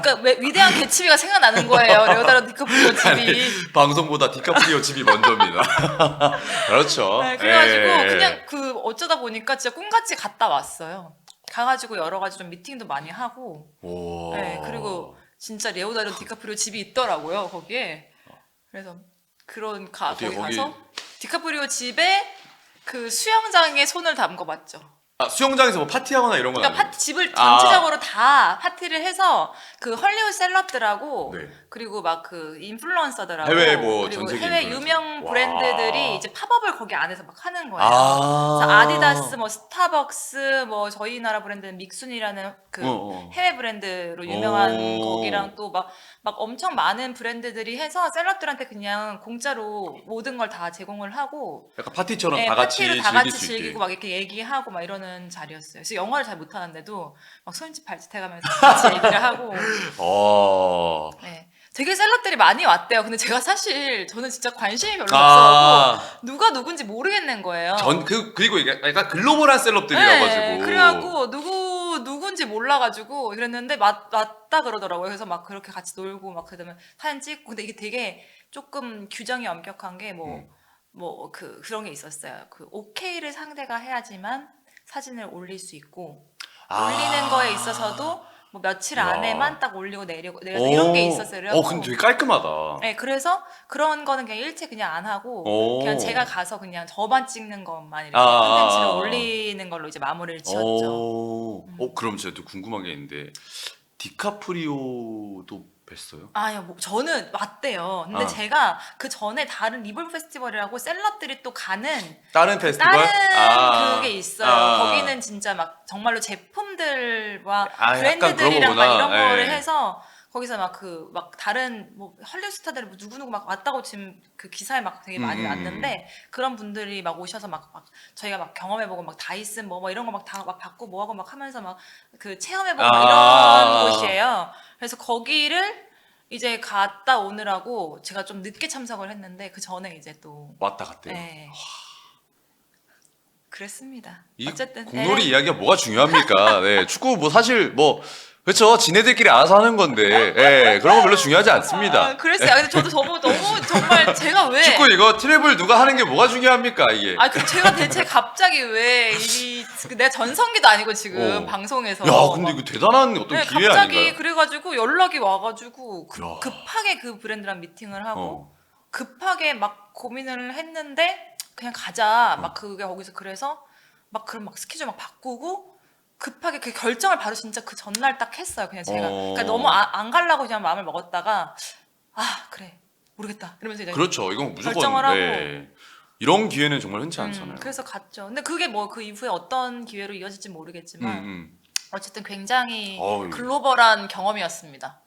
S2: 그러니까 왜 위대한 개츠비가 생각나는 거예요. 레오나르도 디카프리오 집이.
S1: 방송보다 디카프리오 집이 먼저입니다. 그렇죠.
S2: 네, 그래가지고
S1: 예.
S2: 그냥 어쩌다 보니까 진짜 꿈같이 갔다 왔어요. 가가지고 여러 가지 좀 미팅도 많이 하고.
S1: 오.
S2: 네, 그리고 진짜 레오나르도 디카프리오 집이 있더라고요 거기에. 그래서
S1: 어떻게
S2: 거기 가서 디카프리오 집에 그 수영장에 손을 담궈 봤죠.
S1: 수영장에서 뭐 파티하거나 이런 건
S2: 그러니까
S1: 아니에요?
S2: 집을 전체적으로 다 파티를 해서 그 헐리우드 셀럽들하고
S1: 네.
S2: 그리고 막 그 인플루언서들하고
S1: 해외 뭐
S2: 그리고
S1: 전 세계
S2: 해외
S1: 인플루언서.
S2: 유명
S1: 와.
S2: 브랜드들이 이제 팝업을 거기 안에서 막 하는 거예요.
S1: 아.
S2: 그래서 아디다스, 뭐 스타벅스, 뭐 저희 나라 브랜드는 믹순이라는 그 해외 브랜드로 유명한 거기랑 또 막 엄청 많은 브랜드들이 해서 셀럽들한테 그냥 공짜로 모든 걸 다 제공을 하고
S1: 약간 파티처럼
S2: 네,
S1: 다 같이
S2: 파티를 다
S1: 즐길
S2: 같이
S1: 수
S2: 즐기고
S1: 있게.
S2: 막 이렇게 얘기하고 막 이러는 자리였어요. 그래서 영어를 잘 못하는데도 막 손짓 발짓 해가면서 같이 얘기를 하고 네. 되게 셀럽들이 많이 왔대요. 근데 제가 사실 저는 진짜 관심이 별로 없어서 누가 누군지 모르겠는 거예요.
S1: 그리고 이게 약간 글로벌한 셀럽들이라가지고.
S2: 네, 그래갖고 누군지 몰라가지고 그랬는데 맞다 그러더라고요. 그래서 막 그렇게 같이 놀고 막 그다음에 사진 찍고 근데 이게 되게 조금 규정이 엄격한 게 그런 게 있었어요. 그 오케이를 상대가 해야지만 사진을 올릴 수 있고 올리는 거에 있어서도 뭐 며칠 안에만 딱 올리고 내리고 이런 게 있었어요. 그래갖고
S1: 근데 되게 깔끔하다.
S2: 네, 그래서 그런 거는 그냥 일체 그냥 안 하고 그냥 제가 가서 그냥 저만 찍는 것만 이렇게 콘텐츠를 올리는 걸로 이제 마무리를 지었죠.
S1: 그럼 제가 또 궁금한 게 있는데 디카프리오도 뵀어요?
S2: 아니요, 뭐 저는 왔대요. 근데 제가 그 전에 다른 리볼브 페스티벌이라고 셀럽들이 또 가는
S1: 다른 페스티벌?
S2: 다른 그게 있어요. 거기는 진짜 막 정말로 제품들과 브랜드들이랑 막 이런 거를 해서 거기서 막 다른 뭐 헐리우드 스타들 뭐 누구누구 막 왔다고 지금 그 기사에 막 되게 많이 났는데 그런 분들이 막 오셔서 막 저희가 막 경험해보고 막 다이슨 뭐 이런 거 막 다 막 받고 뭐하고 막 하면서 막 그 체험해보고 막 이런 곳이에요. 그래서 거기를 이제 갔다 오느라고 제가 좀 늦게 참석을 했는데 그 전에 이제 또
S1: 왔다 갔대요.
S2: 네. 그랬습니다.
S1: 이
S2: 어쨌든
S1: 공놀이 이야기가 뭐가 중요합니까? 네, 축구 뭐 사실 뭐 그렇죠. 지네들끼리 알아서 하는 건데, 그런 거 별로 중요하지 않습니다.
S2: 그랬어요. 근데 저도 너무 정말 제가 왜
S1: 축구 이거 트래블 누가 하는 게 뭐가 중요합니까 이게?
S2: 제가 대체 갑자기 왜 내가 전성기도 아니고 지금 방송에서
S1: 야, 근데 이거 대단한 어떤 기회
S2: 갑자기
S1: 아닌가요?
S2: 그래가지고 연락이 와가지고 급하게 그 브랜드랑 미팅을 하고 급하게 막 고민을 했는데 그냥 가자 막 그게 거기서 그래서 막 그럼 막 스케줄 막 바꾸고 급하게 그 결정을 바로 진짜 그 전날 딱 했어요. 그냥 제가 그러니까 너무 안 가려고 그냥 마음을 먹었다가 그래 모르겠다 이러면서 이제
S1: 그렇죠. 이건 무조건
S2: 결정을 하고
S1: 이런 기회는 정말 흔치 않잖아요.
S2: 그래서 갔죠. 근데 그게 뭐 그 이후에 어떤 기회로 이어질지 모르겠지만 어쨌든 굉장히
S1: 어우.
S2: 글로벌한 경험이었습니다.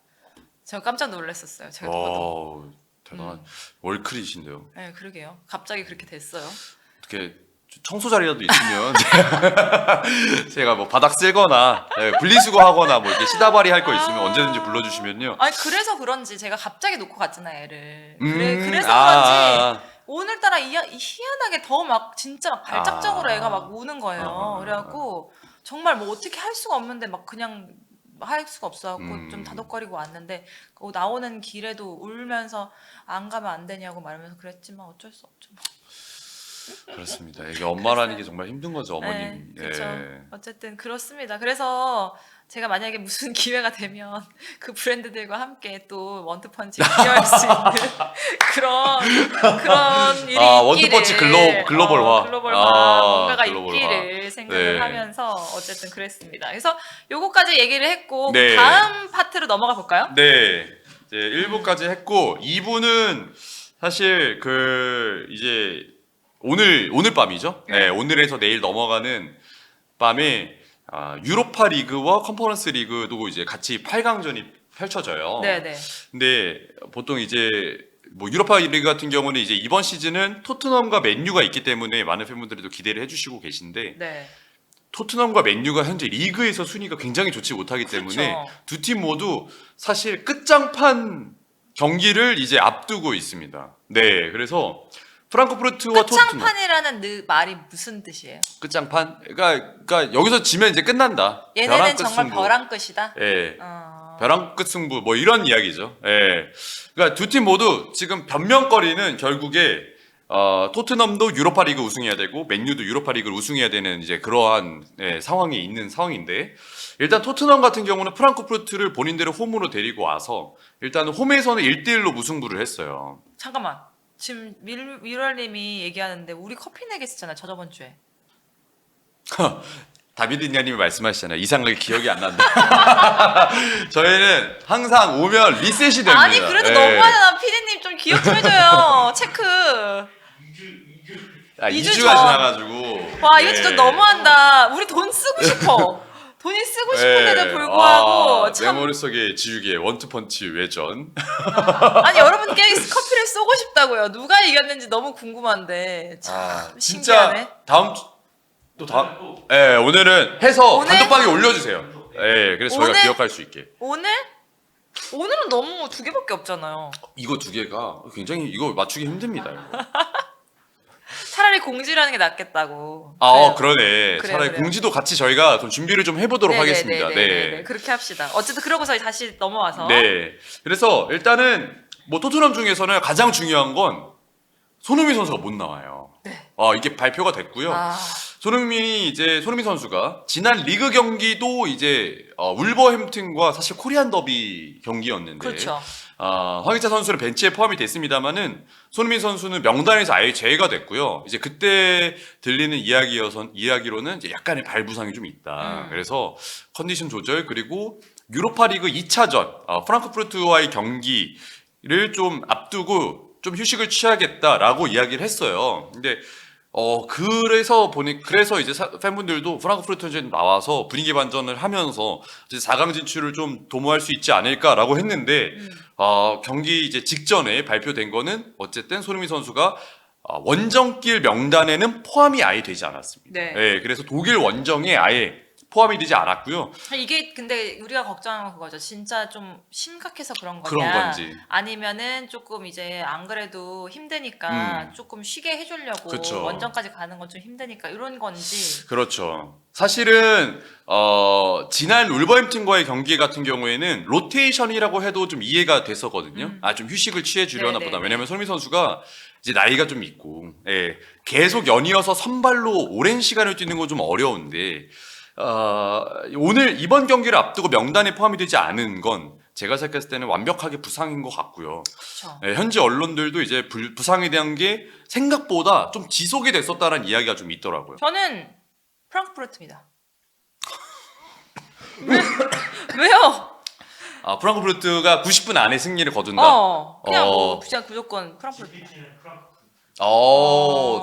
S2: 제가 깜짝 놀랐었어요. 제가 봐도.
S1: 대단한 월클이신데요.
S2: 네, 그러게요. 갑자기 그렇게 됐어요.
S1: 어떻게 청소 자리라도 있으면 제가 뭐 바닥 쓸거나 분리수거하거나 뭐 이렇게 시다발이 할 거 있으면 언제든지 불러주시면요.
S2: 아니 그래서 그런지 제가 갑자기 놓고 갔잖아요, 애를. 그래서
S1: 아,
S2: 그런지 오늘따라 희한하게 더 막 진짜 막 발작적으로
S1: 아.
S2: 애가 막 우는 거예요. 그래갖고 정말 뭐 어떻게 할 수가 없는데 막 그냥 할 수가 없어갖고 좀 다독거리고 왔는데 나오는 길에도 울면서 안 가면 안 되냐고 말하면서 그랬지만 어쩔 수 없죠.
S1: 그렇습니다. 이게 엄마라는 게 정말 힘든 거죠, 어머님.
S2: 그렇죠.
S1: 예.
S2: 어쨌든 그렇습니다. 그래서 제가 만약에 무슨 기회가 되면 그 브랜드들과 함께 또 원투펀치 기여할 수 있는 그런 일이
S1: 원투펀치 글로벌화.
S2: 뭔가가
S1: 글로벌화.
S2: 있기를 생각을
S1: 네.
S2: 하면서 어쨌든 그랬습니다. 그래서 요거까지 얘기를 했고
S1: 네.
S2: 다음 파트로 넘어가 볼까요?
S1: 네. 이제 1부까지 했고 2부는 사실 이제 오늘 밤이죠. 네, 오늘에서 내일 넘어가는 밤에 유로파 리그와 컨퍼런스 리그도 이제 같이 8강전이 펼쳐져요.
S2: 네네.
S1: 근데 보통 이제 뭐 유로파 리그 같은 경우는 이제 이번 시즌은 토트넘과 맨유가 있기 때문에 많은 팬분들도 기대를 해주시고 계신데
S2: 네.
S1: 토트넘과 맨유가 현재 리그에서 순위가 굉장히 좋지 못하기 때문에
S2: 그렇죠.
S1: 두 팀 모두 사실 끝장판 경기를 이제 앞두고 있습니다. 네, 그래서 프랑크푸르트와 토트넘
S2: 끝장판이라는 말이 무슨 뜻이에요?
S1: 끝장판? 그러니까 여기서 지면 이제 끝난다.
S2: 얘네는
S1: 벼랑 끝
S2: 정말
S1: 승부.
S2: 벼랑 끝이다.
S1: 예. 벼랑 끝 승부 뭐 이런 이야기죠. 예. 그러니까 두 팀 모두 지금 변명거리는 결국에 토트넘도 유로파 리그 우승해야 되고 맨유도 유로파 리그를 우승해야 되는 이제 그러한 상황이 있는 상황인데 일단 토트넘 같은 경우는 프랑크푸르트를 본인들의 홈으로 데리고 와서 일단 홈에서는 1대1로 무승부를 했어요.
S2: 잠깐만. 지금 미럴님이 얘기하는데 우리 커피 내겠었잖아 저번 주에.
S1: 다비드 냐님이 말씀하시잖아요. 이상하게 기억이 안 난다. 저희는 항상 오면 리셋이 됩니다.
S2: 아니 그래도
S1: 예.
S2: 너무하잖아. 피디님 좀 기억 좀 해줘요. 체크. 2주
S1: 2주가
S2: 전.
S1: 지나가지고.
S2: 와 이거
S1: 예.
S2: 진짜 너무한다. 우리 돈 쓰고 싶어. 돈이 쓰고 싶은데도 불구하고
S1: 내
S2: 참.
S1: 머릿속에 지우개 원투펀치 외전.
S2: 아니 여러분께 커피를 쏘고 싶다고요. 누가 이겼는지 너무 궁금한데 참 신기하네.
S1: 진짜 다음. 예, 오늘은 해서
S2: 오늘?
S1: 단톡방에 올려주세요. 예, 그래서 저희가
S2: 오늘?
S1: 기억할 수 있게.
S2: 오늘은 너무 두 개밖에 없잖아요.
S1: 이거 두 개가 굉장히 이거 맞추기 힘듭니다. 이거.
S2: 차라리 공지라는 게 낫겠다고. 그래요.
S1: 그러네. 차라리
S2: 그래요.
S1: 공지도 같이 저희가 좀 준비를 좀 해보도록 하겠습니다.
S2: 네네네네. 그렇게 합시다. 어쨌든 그러고서 다시 넘어와서.
S1: 네. 그래서 일단은 뭐 토트넘 중에서는 가장 중요한 건 손흥민 선수가 못 나와요.
S2: 네.
S1: 이게 발표가 됐고요.
S2: 아,
S1: 손흥민 선수가 지난 리그 경기도 이제 울버햄튼과 사실 코리안 더비 경기였는데
S2: 그렇죠.
S1: 황희찬 선수는 벤치에 포함이 됐습니다만은 손흥민 선수는 명단에서 아예 제외가 됐고요. 이제 그때 들리는 이야기로는 이제 약간의 발 부상이 좀 있다. 그래서 컨디션 조절 그리고 유로파리그 2차전 프랑크푸르트와의 경기를 좀 앞두고 좀 휴식을 취하겠다라고 이야기를 했어요. 근데 그래서 이제 팬분들도 프랑크푸르트 이제 나와서 분위기 반전을 하면서 이제 4강 진출을 좀 도모할 수 있지 않을까라고 했는데 경기 이제 직전에 발표된 거는 어쨌든 손흥민 선수가 원정길 명단에는 포함이 아예 되지 않았습니다.
S2: 네.
S1: 그래서 독일 원정에 아예 포함이 되지 않았고요.
S2: 이게 근데 우리가 걱정하는 건 그거죠. 진짜 좀 심각해서 그런 거냐?
S1: 그런 건지.
S2: 아니면은 조금 이제 안 그래도 힘드니까 조금 쉬게 해주려고
S1: 그쵸.
S2: 원정까지 가는 건 좀 힘드니까 이런 건지.
S1: 그렇죠. 사실은 지난 울버햄튼과의 경기 같은 경우에는 로테이션이라고 해도 좀 이해가 됐었거든요. 좀 휴식을 취해 주려나
S2: 네네.
S1: 보다. 왜냐면 손흥민 선수가 이제 나이가 좀 있고 계속 연이어서 선발로 오랜 시간을 뛰는 건 좀 어려운데 이번 경기를 앞두고 명단에 포함이 되지 않은 건 제가 생각했을 때는 완벽하게 부상인 것 같고요.
S2: 그렇죠.
S1: 현지 언론들도 이제 부상에 대한 게 생각보다 좀 지속이 됐었다는 이야기가 좀 있더라고요.
S2: 저는 프랑크푸르트입니다. 왜요?
S1: 프랑크푸르트가 90분 안에 승리를 거둔다.
S2: 그냥 뭐 그냥 무조건 프랑크푸르트.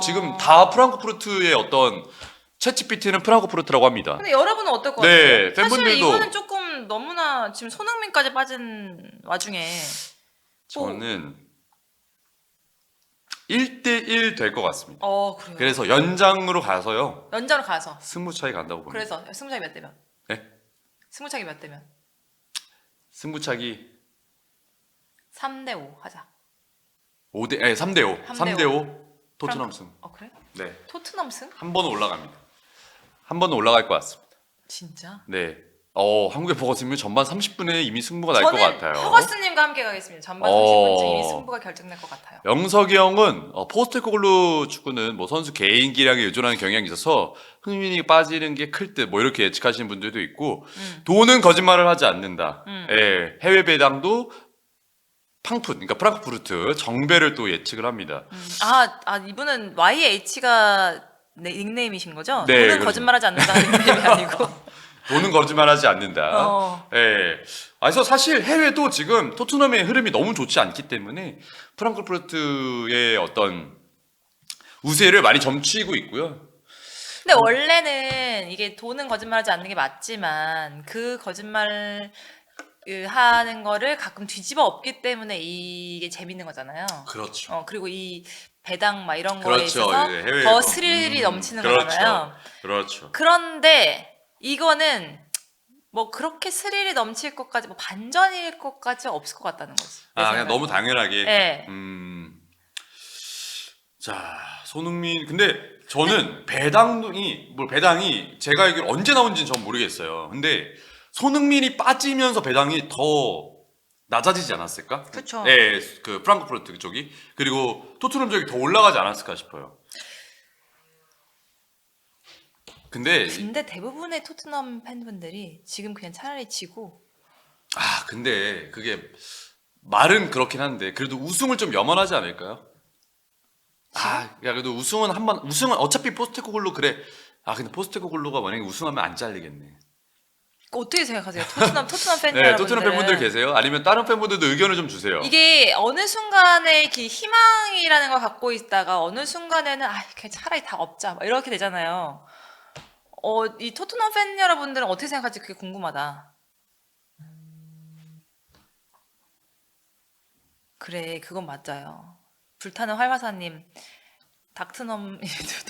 S1: 지금 다 프랑크푸르트의 어떤 챗GPT는 프랑크푸르트라고 합니다.
S2: 근데 여러분은 어떨 것
S1: 네,
S2: 같아요? 사실
S1: 팬분들도-
S2: 이거는 조금 너무나 지금 손흥민까지 빠진 와중에
S1: 저는 1대1 될 것 같습니다.
S2: 그래요.
S1: 그래서 연장으로 가서요.
S2: 연장으로 가서.
S1: 승부 차이 간다고 봅니다.
S2: 그래서 승부차기 몇 대면?
S1: 네?
S2: 승부차기 몇 대면?
S1: 승부차기
S2: 3대5 하자.
S1: 3대5. 3대5. 토트넘
S2: 프랑크-
S1: 승.
S2: 그래?
S1: 네.
S2: 토트넘 승?
S1: 한 번은 올라갑니다. 한 번은 올라갈 것 같습니다.
S2: 진짜?
S1: 네. 한국의 버거스면 전반 30분에 이미 승부가 날 것 같아요.
S2: 저는 허거스님과 함께 가겠습니다. 전반 30분쯤 이미 승부가 결정날 것 같아요.
S1: 영석이 형은 포스트코글루 축구는 뭐 선수 개인 기량에 의존하는 경향이 있어서 흥민이 빠지는 게 클 듯 뭐 이렇게 예측하시는 분들도 있고 돈은 거짓말을 하지 않는다. 예, 해외 배당도 팡풋, 그러니까 프랑크푸르트 정배를 또 예측을 합니다.
S2: 이분은 YH가 닉네임이신 거죠?
S1: 네,
S2: 돈은
S1: 그렇죠.
S2: 거짓말하지 않는다는 닉네임이 아니고.
S1: 돈은 거짓말하지 않는다. 예. 그래서 사실 해외도 지금 토트넘의 흐름이 너무 좋지 않기 때문에 프랑크푸르트의 어떤 우세를 많이 점치고 있고요.
S2: 근데 원래는 이게 돈은 거짓말하지 않는 게 맞지만 그 거짓말 하는 거를 가끔 뒤집어 엎기 때문에 이게 재밌는 거잖아요.
S1: 그렇죠.
S2: 그리고 이 배당 막 이런 거에
S1: 그렇죠.
S2: 있어서
S1: 예, 해외에서.
S2: 더 스릴이 넘치는
S1: 그렇죠.
S2: 거잖아요.
S1: 그렇죠.
S2: 그런데 이거는 뭐 그렇게 스릴이 넘칠 것까지 뭐 반전일 것까지 없을 것 같다는 거지. 내
S1: 그냥
S2: 생각에.
S1: 너무 당연하게.
S2: 네.
S1: 자, 손흥민. 근데 저는 배당이 제가 알기로 언제 나온지는 전 모르겠어요. 근데 손흥민이 빠지면서 배당이 더 낮아지지 않았을까?
S2: 그쵸.
S1: 네, 그 프랑크푸르트 쪽이. 그리고 토트넘 쪽이 더 올라가지 않았을까 싶어요. 근데
S2: 대부분의 토트넘 팬분들이 지금 그냥 차라리 지고
S1: 근데 그게 말은 그렇긴 한데 그래도 우승을 좀 염원하지 않을까요? 그래도 우승은 어차피 포스테코글루 그래. 근데 포스테코글루가 만약에 우승하면 안 잘리겠네.
S2: 어떻게 생각하세요? 토트넘 팬
S1: 네,
S2: 여러분들.
S1: 토트넘 팬분들 계세요? 아니면 다른 팬분들도 의견을 좀 주세요.
S2: 이게 어느 순간에 이렇게 희망이라는 걸 갖고 있다가 어느 순간에는 그냥 차라리 다 없자 막 이렇게 되잖아요. 이 토트넘 팬 여러분들은 어떻게 생각할지 그게 궁금하다. 그래, 그건 맞아요. 불타는 활화사님,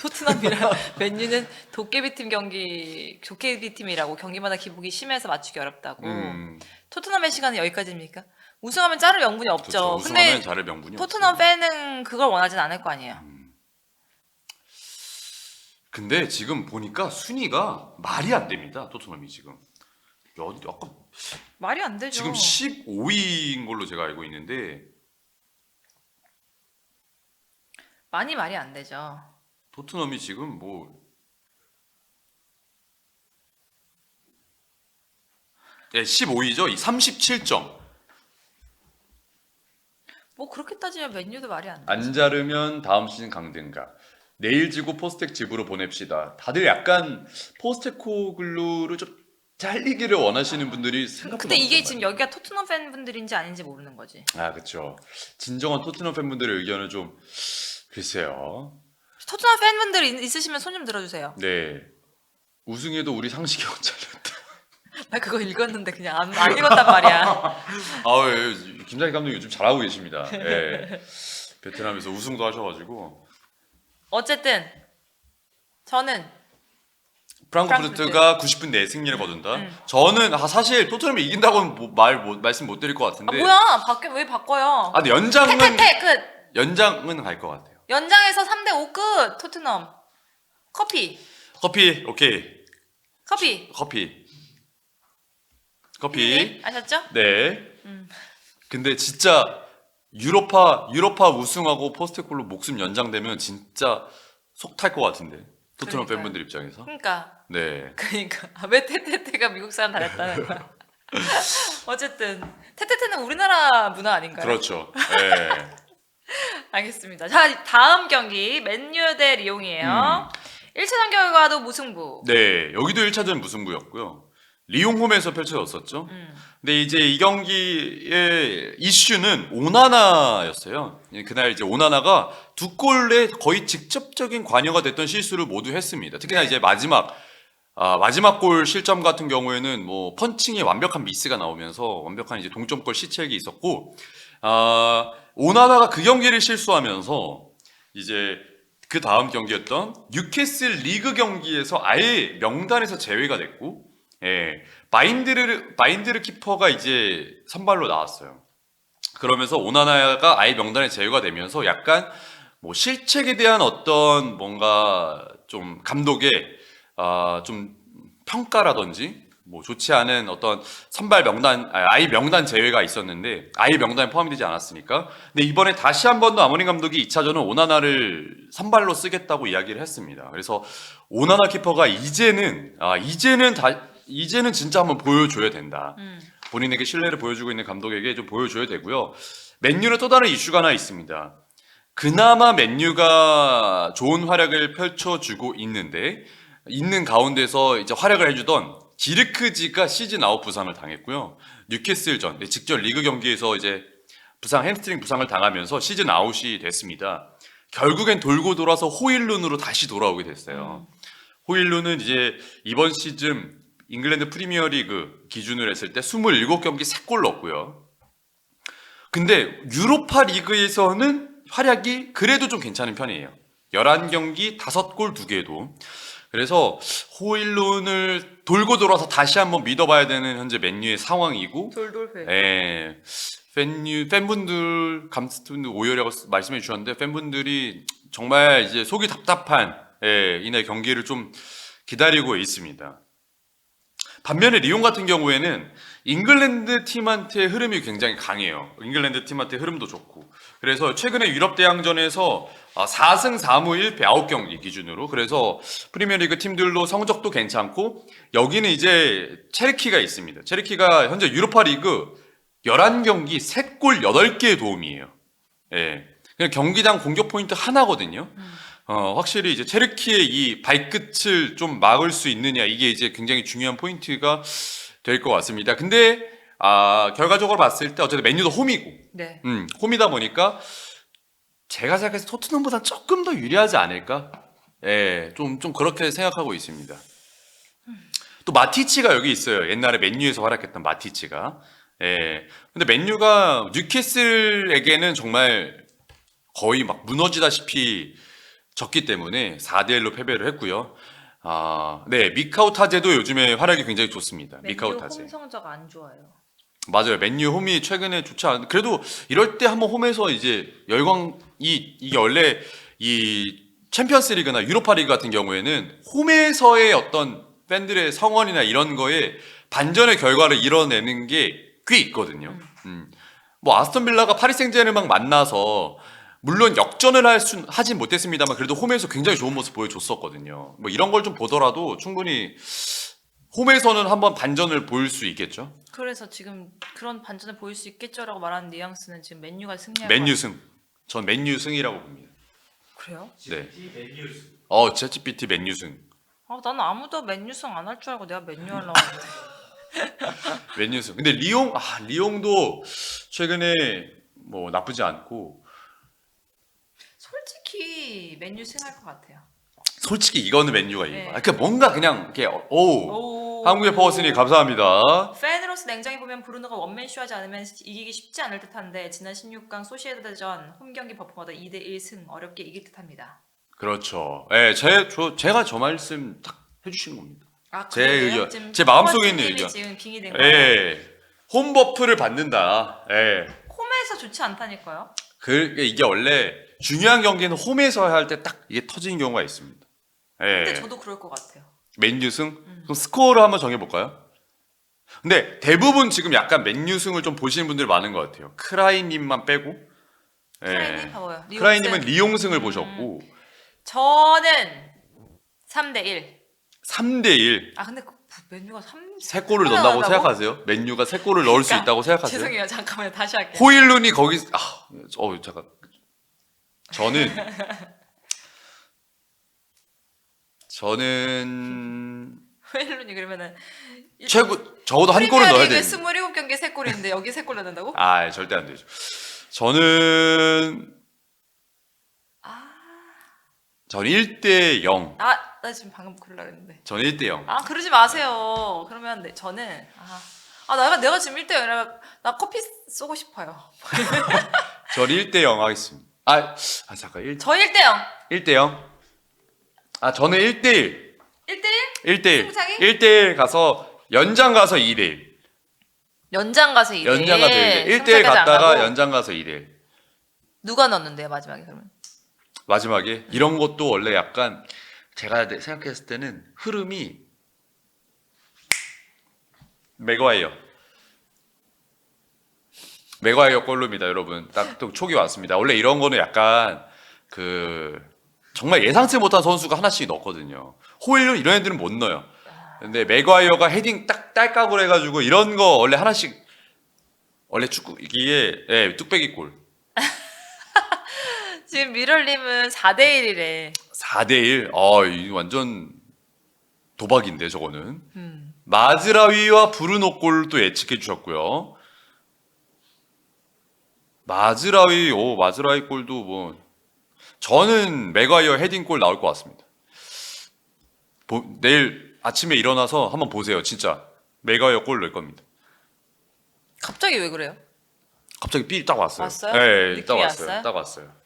S2: 토트넘이랑 맨유는 도깨비 팀이라고 경기마다 기복이 심해서 맞추기 어렵다고. 토트넘의 시간은 여기까지입니까? 우승하면 자를 명분이 없죠.
S1: 그렇죠.
S2: 근데
S1: 우승하면 자를 명분이
S2: 토트넘
S1: 없어요.
S2: 팬은 그걸 원하진 않을 거 아니에요.
S1: 근데 지금 보니까 순위가 말이 안 됩니다. 토트넘이 지금. 약간
S2: 말이 안 되죠.
S1: 지금 15위인 걸로 제가 알고 있는데
S2: 많이 말이 안 되죠.
S1: 토트넘이 지금 뭐 15위죠. 37점.
S2: 뭐 그렇게 따지면 맨유도 말이 안 돼.
S1: 안 자르면 다음 시즌 강등가. 내일 지고 포스텍 집으로 보냅시다. 다들 약간 포스테코글루를 좀 잘리기를 원하시는 분들이 생각보다
S2: 근데 이게
S1: 엄청
S2: 지금 여기가 토트넘 팬분들인지 아닌지 모르는 거지.
S1: 그렇죠. 진정한 토트넘 팬분들의 의견을 좀 글쎄요.
S2: 토트넘 팬분들 있으시면 손 좀 들어주세요.
S1: 네. 우승해도 우리 상식이 못 잘렸다.
S2: 나 그거 읽었는데 그냥 안 읽었단 말이야.
S1: 김상희 감독이 요즘 잘하고 계십니다. 예. 베트남에서 우승도 하셔가지고.
S2: 어쨌든 저는
S1: 프랑크푸르트가 90분 내에 승리를 거둔다. 저는 사실 토트넘이 이긴다고는 말씀 못 드릴 것 같은데.
S2: 뭐야? 왜 바꿔요?
S1: 근데 연장은
S2: 끝.
S1: 연장은 갈 것 같아요.
S2: 연장에서 3대5 끝. 토트넘. 커피.
S1: 오케이. 커피.
S2: 아셨죠?
S1: 네. 근데 진짜 유로파 우승하고 포스테콜로 목숨 연장되면 진짜 속 탈 것 같은데. 토트넘
S2: 그러니까요.
S1: 팬분들 입장에서.
S2: 그러니까
S1: 네.
S2: 왜 테테테가 미국 사람 다녔다는 거야. 어쨌든 테테테는 우리나라 문화 아닌가요?
S1: 그렇죠. 네.
S2: 알겠습니다. 자, 다음 경기 맨유 대 리옹이에요. 1차전 결과도 무승부.
S1: 네, 여기도 1차전 무승부였고요. 리옹 홈에서 펼쳐졌었죠. 근데 이제 이 경기의 이슈는 오나나였어요. 그날 이제 오나나가 두 골에 거의 직접적인 관여가 됐던 실수를 모두 했습니다. 특히나
S2: 네.
S1: 이제 마지막 골 실점 같은 경우에는 뭐 펀칭에 완벽한 미스가 나오면서 완벽한 이제 동점골 시책이 있었고, 오나나가 그 경기를 실수하면서 이제 그 다음 경기였던 뉴캐슬 리그 경기에서 아예 명단에서 제외가 됐고, 예, 바인드르 키퍼가 이제 선발로 나왔어요. 그러면서 오나나가 아예 명단에 제외가 되면서 약간 뭐 실책에 대한 어떤 뭔가 좀 감독의 좀 평가라든지 뭐 좋지 않은 어떤 선발 명단 아예 명단 제외가 있었는데 아예 명단에 포함이 되지 않았으니까. 근데 이번에 다시 한 번 더 아모린 감독이 2차전은 오나나를 선발로 쓰겠다고 이야기를 했습니다. 그래서 오나나 키퍼가 이제는 진짜 한번 보여줘야 된다. 본인에게 신뢰를 보여주고 있는 감독에게 좀 보여줘야 되고요. 맨유는 또 다른 이슈가 하나 있습니다. 그나마 맨유가 좋은 활약을 펼쳐주고 있는 가운데서 이제 활약을 해주던 지르크지가 시즌 아웃 부상을 당했고요. 뉴캐슬전 직접 리그 경기에서 이제 햄스트링 부상을 당하면서 시즌 아웃이 됐습니다. 결국엔 돌고 돌아서 호일룬으로 다시 돌아오게 됐어요. 호일룬은 이제 이번 시즌 잉글랜드 프리미어리그 기준으로 했을 때 27경기 3골 넣었고요. 근데 유로파 리그에서는 활약이 그래도 좀 괜찮은 편이에요. 11경기 5골 2개도. 그래서 호일룬을 돌고 돌아서 다시 한번 믿어봐야 되는 현재 맨유의 상황이고,
S2: 돌돌회.
S1: 예, 팬분들, 감스트분들 오열이라고 말씀해 주셨는데 팬분들이 정말 이제 속이 답답한 이날 경기를 좀 기다리고 있습니다. 반면에 리옹 같은 경우에는 잉글랜드 팀한테 흐름이 굉장히 강해요. 잉글랜드 팀한테 흐름도 좋고. 그래서 최근에 유럽 대항전에서 4승 4무 1패 9경기 기준으로. 그래서 프리미어리그 팀들도 성적도 괜찮고, 여기는 이제 체르키가 있습니다. 체르키가 현재 유로파 리그 11경기 3골 8개의 도움이에요. 예. 그냥 경기당 공격 포인트 하나거든요. 확실히 이제 체르키의 이 발끝을 좀 막을 수 있느냐, 이게 이제 굉장히 중요한 포인트가 될 것 같습니다. 근데 결과적으로 봤을 때 어쨌든 맨유도 홈이고,
S2: 네.
S1: 홈이다 보니까 제가 생각해서 토트넘보다 조금 더 유리하지 않을까? 예, 좀 그렇게 생각하고 있습니다. 또 마티치가 여기 있어요. 옛날에 맨유에서 활약했던 마티치가. 예. 근데 맨유가 뉴캐슬에게는 정말 거의 막 무너지다시피 졌기 때문에 4대1로 패배를 했고요. 네, 미카오 타제도 요즘에 활약이 굉장히 좋습니다. 미카오
S2: 맨유
S1: 타제.
S2: 홈 성적 안 좋아요.
S1: 맞아요. 맨유 홈이 최근에 좋지 않은. 그래도 이럴 때 한번 홈에서 이제 이게 원래 이 챔피언스리그나 유로파리그 같은 경우에는 홈에서의 어떤 팬들의 성원이나 이런 거에 반전의 결과를 이뤄내는 게 꽤 있거든요. 뭐 아스톤 빌라가 파리 생제르맹 만나서 물론 역전을 하진 못했습니다만 그래도 홈에서 굉장히 좋은 모습 보여줬었거든요. 뭐 이런 걸 좀 보더라도 충분히 홈에서는 한번 반전을 보일 수 있겠죠.
S2: 그래서 지금 그런 반전을 보일 수 있겠죠라고 말하는 뉘앙스는 지금 맨유가 승리할
S1: 맨유 승. 전 맨유 승이라고 봅니다.
S2: 그래요?
S1: 네.
S3: 맨유 승.
S1: 챗GPT 맨유 승.
S2: 나는 아무도 맨유 승 안 할 줄 알고 내가 맨유 하려고 했는데.
S1: 맨유 승. 근데 리옹도 최근에 뭐 나쁘지 않고,
S2: 솔직히 맨유 승할 것 같아요.
S1: 솔직히 이거는 맨유가 이겨.
S2: 네.
S1: 그러니까 뭔가 그냥 이렇게
S2: 오.
S1: 한국의 퍼거슨이 감사합니다.
S2: 팬으로서 냉정히 보면 브루노가 원맨쇼하지 않으면 이기기 쉽지 않을 듯한데 지난 16강 소시에다전 홈경기 버프마다 2대1 승 어렵게 이길 듯합니다.
S1: 그렇죠. 예, 제가 저 말씀 딱 해주신 겁니다. 제
S2: 그래요?
S1: 의견,
S2: 지금
S1: 제 마음속에 있는
S2: 퍼거슨님이
S1: 의견.
S2: 지금 빙이 된 거예요.
S1: 예, 홈 버프를 받는다. 예,
S2: 홈에서 좋지 않다니까요.
S1: 이게 원래 중요한 경기는 홈에서 할 때 딱 이게 터지는 경우가 있습니다.
S2: 근데
S1: 예,
S2: 저도 그럴 것 같아요.
S1: 맨유 승. 그럼 스코어를 한번 정해볼까요? 근데 대부분 지금 약간 맨유 승을 좀 보시는 분들 많은 것 같아요. 크라이님만 빼고.
S2: 크라이님 봐봐요.
S1: 크라이님은 리옹 승을 보셨고
S2: 저는 3대1.
S1: 3대1.
S2: 근데 맨유가
S1: 3골을 넣는다고 생각하세요? 맨유가 3골을 넣을 수 있다고 생각하세요?
S2: 죄송해요. 잠깐만요. 다시 할게요.
S1: 호일룬이 거기 잠깐. 저는
S2: 웨일룬이 그러면은
S1: 최고 적어도 한 골은 넣어야
S2: 프리미어리그
S1: 되는.
S2: 27경기에 3골인데 여기 3골 넣는다고?
S1: 아, 절대 안 되죠. 저는
S2: 아,
S1: 전 1대 0.
S2: 나 지금 방금 그러려고 했는데.
S1: 전 1대 0.
S2: 아, 그러지 마세요. 그러면 저는 내가 지금 1대 0이라 나 커피 쏘고 싶어요.
S1: 전 1대 0 하겠습니다. 잠깐.
S2: 저 1대 0.
S1: 1대 0. 저는 1대 1.
S2: 1대 1?
S1: 1대 1.
S2: 승부차기?
S1: 1대 1 가서 연장 가서 2대 1.
S2: 연장 가서 2대 1.
S1: 연장 가서 1대 1. 1대 1
S2: 승차까지 안
S1: 갔다가
S2: 가고.
S1: 연장 가서 2대 1.
S2: 누가 넣었는데요, 마지막에 그러면?
S1: 마지막에 이런 것도 원래 약간 제가 생각했을 때는 흐름이 맥과이어 골로입니다, 여러분. 딱 또 촉이 왔습니다. 원래 이런 거는 약간 정말 예상치 못한 선수가 하나씩 넣거든요. 호일룬 이런 애들은 못 넣어요. 근데 맥과이어가 헤딩 딱 딸깍으로 해가지고 이런 거 원래 하나씩 원래 축구 이게 뚝배기 골.
S2: 지금 미럴님은 4대 1이래.
S1: 4대 1. 이 완전 도박인데 저거는.
S2: 음.
S1: 마즈라위와 브루노 골도 예측해 주셨고요. 마즈라위 골도 뭐 저는 맥과이어 헤딩 골 나올 것 같습니다. 내일 아침에 일어나서 한번 보세요. 진짜 맥과이어 골 넣을 겁니다.
S2: 갑자기 왜 그래요?
S1: 갑자기 삐 딱 왔어요.
S2: 왔어요?
S1: 네,
S2: 느낌이
S1: 딱 왔어요.
S2: 왔어요?
S1: 딱 왔어요.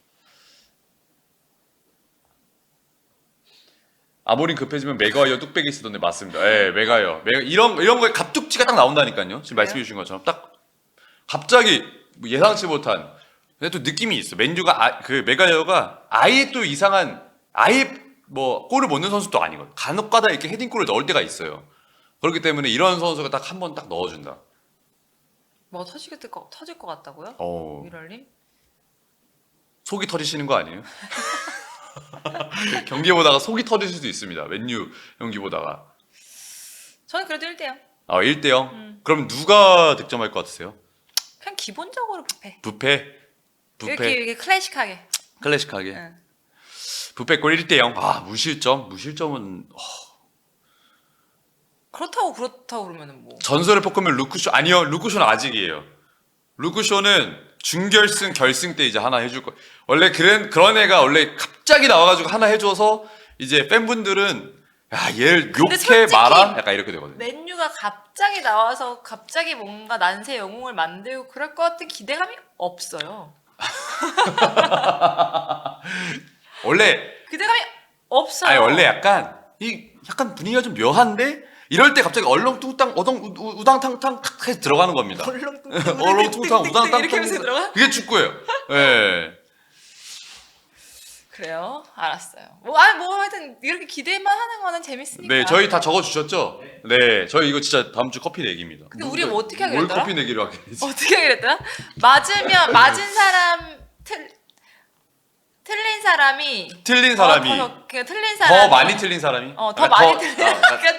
S1: 아모린 급해지면 맥과이어 뚝배기 쓰던데 맞습니다. 예, 맥과이어. 이런 거에 갑툭지가 딱 나온다니까요. 지금 말씀해 주신 것처럼 딱 갑자기 뭐 예상치 못한. 근데 또 느낌이 있어. 맨유가 맥과이어가 아예 또 이상한 아예 뭐 골을 못 넣는 선수도 아니거든. 간혹가다 이렇게 헤딩골을 넣을 때가 있어요. 그렇기 때문에 이런 선수가 딱 한 번 딱 넣어준다.
S2: 뭐 터질 것 같다고요? 미럴님?
S1: 속이 터지시는 거 아니에요? 경기 보다가 속이 터질 수도 있습니다. 맨유 경기 보다가.
S2: 저는 그래도 1대 0.
S1: 1대 0? 그럼 누가 득점할 것 같으세요?
S2: 그냥 기본적으로 뷔페.
S1: 뷔페?
S2: 이렇게 클래식하게.
S1: 클래식하게?
S2: 응.
S1: 뷔페 골 1대 0. 무실점은
S2: 그렇다고 그러면은 뭐.
S1: 전설의 포크맨 루크쇼. 아니요, 루크쇼는 아직이에요. 루크쇼는 준결승 결승 때 이제 하나 해줄 거예요. 원래 그런 애가 원래 갑자기 나와가지고 하나 해줘서 이제 팬분들은 얘를 욕해
S2: 솔직히
S1: 말아 약간 이렇게 되거든요.
S2: 맨유가 갑자기 나와서 갑자기 뭔가 난세 영웅을 만들고 그럴 것 같은 기대감이 없어요.
S1: 원래
S2: 기대감이 없어요.
S1: 아니 원래 약간 분위기가 좀 묘한데 이럴 때 갑자기 얼렁뚱땅 우당탕탕 해서 들어가는 겁니다. 얼렁뚱땅 우당탕탕
S2: 이렇게 하면서 들어가?
S1: 그게 축구예요. 예.
S2: 그래요? 알았어요. 뭐 하여튼 이렇게 기대만 하는 거는 재밌으니까.
S1: 네, 저희 다 적어 주셨죠? 네, 저희 이거 진짜 다음 주 커피 내기입니다.
S2: 근데 우리 뭐 어떻게 하기로
S1: 뭘
S2: 했더라?
S1: 커피 내기로 하게 되지?
S2: 어떻게 하기로 했더라? 맞은 사람 틀린 사람이
S1: 틀린 사람이
S2: 틀린 사람이
S1: 더 많이 틀린 사람이
S2: 더 많이 틀린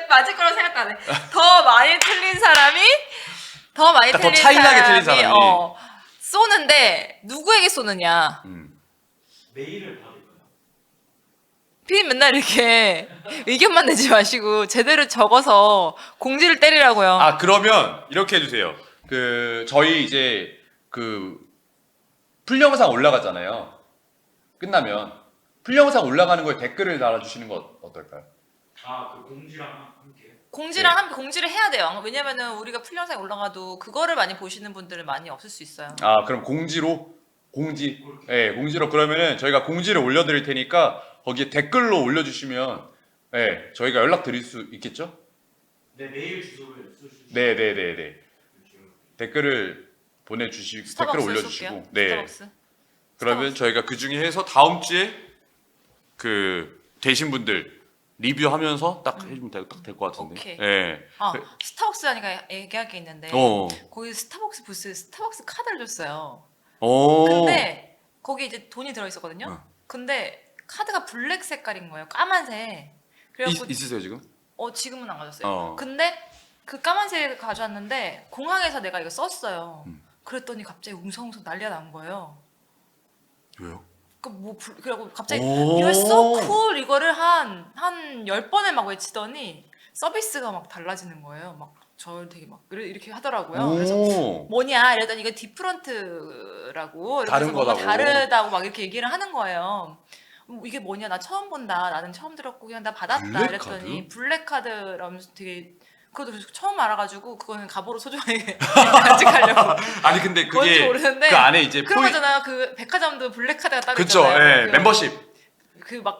S2: 맞을 거라고 생각 안 해. 더 많이 틀린 사람이 더 많이
S1: 그러니까 더
S2: 틀린
S1: 차이나게 틀린 사람이.
S2: 쏘는데 누구에게 쏘느냐?
S3: 메일을 받을까요?
S2: 피디 맨날 이렇게 의견만 내지 마시고 제대로 적어서 공지를 때리라고요.
S1: 그러면 이렇게 해주세요. 저희 이제 풀영상 올라가잖아요. 끝나면 풀영상 올라가는 거에 댓글을 달아주시는 거 어떨까요?
S3: 그 공지랑 함께.
S2: 공지랑 함께 공지를 해야 돼요. 왜냐면은 우리가 풀영상에 올라가도 그거를 많이 보시는 분들은 많이 없을 수 있어요.
S1: 그럼 공지로 그러면은 저희가 공지를 올려드릴 테니까 거기에 댓글로 올려주시면 저희가 연락 드릴 수 있겠죠?
S3: 네, 메일 주소를 써주시면.
S1: 네네네네. 댓글을 보내주시고 댓글 올려주시고
S2: 쏠게요.
S1: 네.
S2: 스타벅스.
S1: 그러면 저희가 그 중에 해서 다음 주에 되신 분들 리뷰하면서 딱 해주면 딱 될 것 같은데.
S2: 오케이.
S1: 네.
S2: 스타벅스 하니까 얘기할 게 있는데 거기 스타벅스 부스에 스타벅스 카드를 줬어요. 근데 거기 이제 돈이 들어 있었거든요. 근데 카드가 블랙 색깔인 거예요. 까만색. 그래갖고
S1: 있으세요 지금?
S2: 지금은 안 가졌어요.
S1: 어.
S2: 근데 그 까만색을 가져왔는데 공항에서 내가 이거 썼어요. 그랬더니 갑자기 웅성웅성 난리가 난 거예요.
S1: 왜요?
S2: 그래갖고 갑자기
S1: 오.
S2: You're so cool 이거를 한 10번을 막 외치더니 서비스가 막 달라지는 거예요. 막 저를 되게 막 이렇게 하더라고요. 그래서
S1: 오.
S2: 뭐냐 이랬더니 이거 디프런트라고
S1: 다른
S2: 뭔가
S1: 거라고.
S2: 다르다고 막 이렇게 얘기를 하는 거예요. 이게 뭐냐 나 처음 본다. 나는 처음 들었고 그냥 나 받았다
S1: 블랙카드?
S2: 이랬더니 블랙카드라면서 되게 그것도 처음 알아가지고 그거는 갑오로 소중하게 간직하려고.
S1: 아니 근데
S2: 뭔지
S1: 그게
S2: 모르는데
S1: 그 안에 이제
S2: 그런 거잖아요. 그 백화점도 블랙카드가 따로
S1: 그쵸.
S2: 있잖아요.
S1: 예.
S2: 그
S1: 멤버십.
S2: 그 막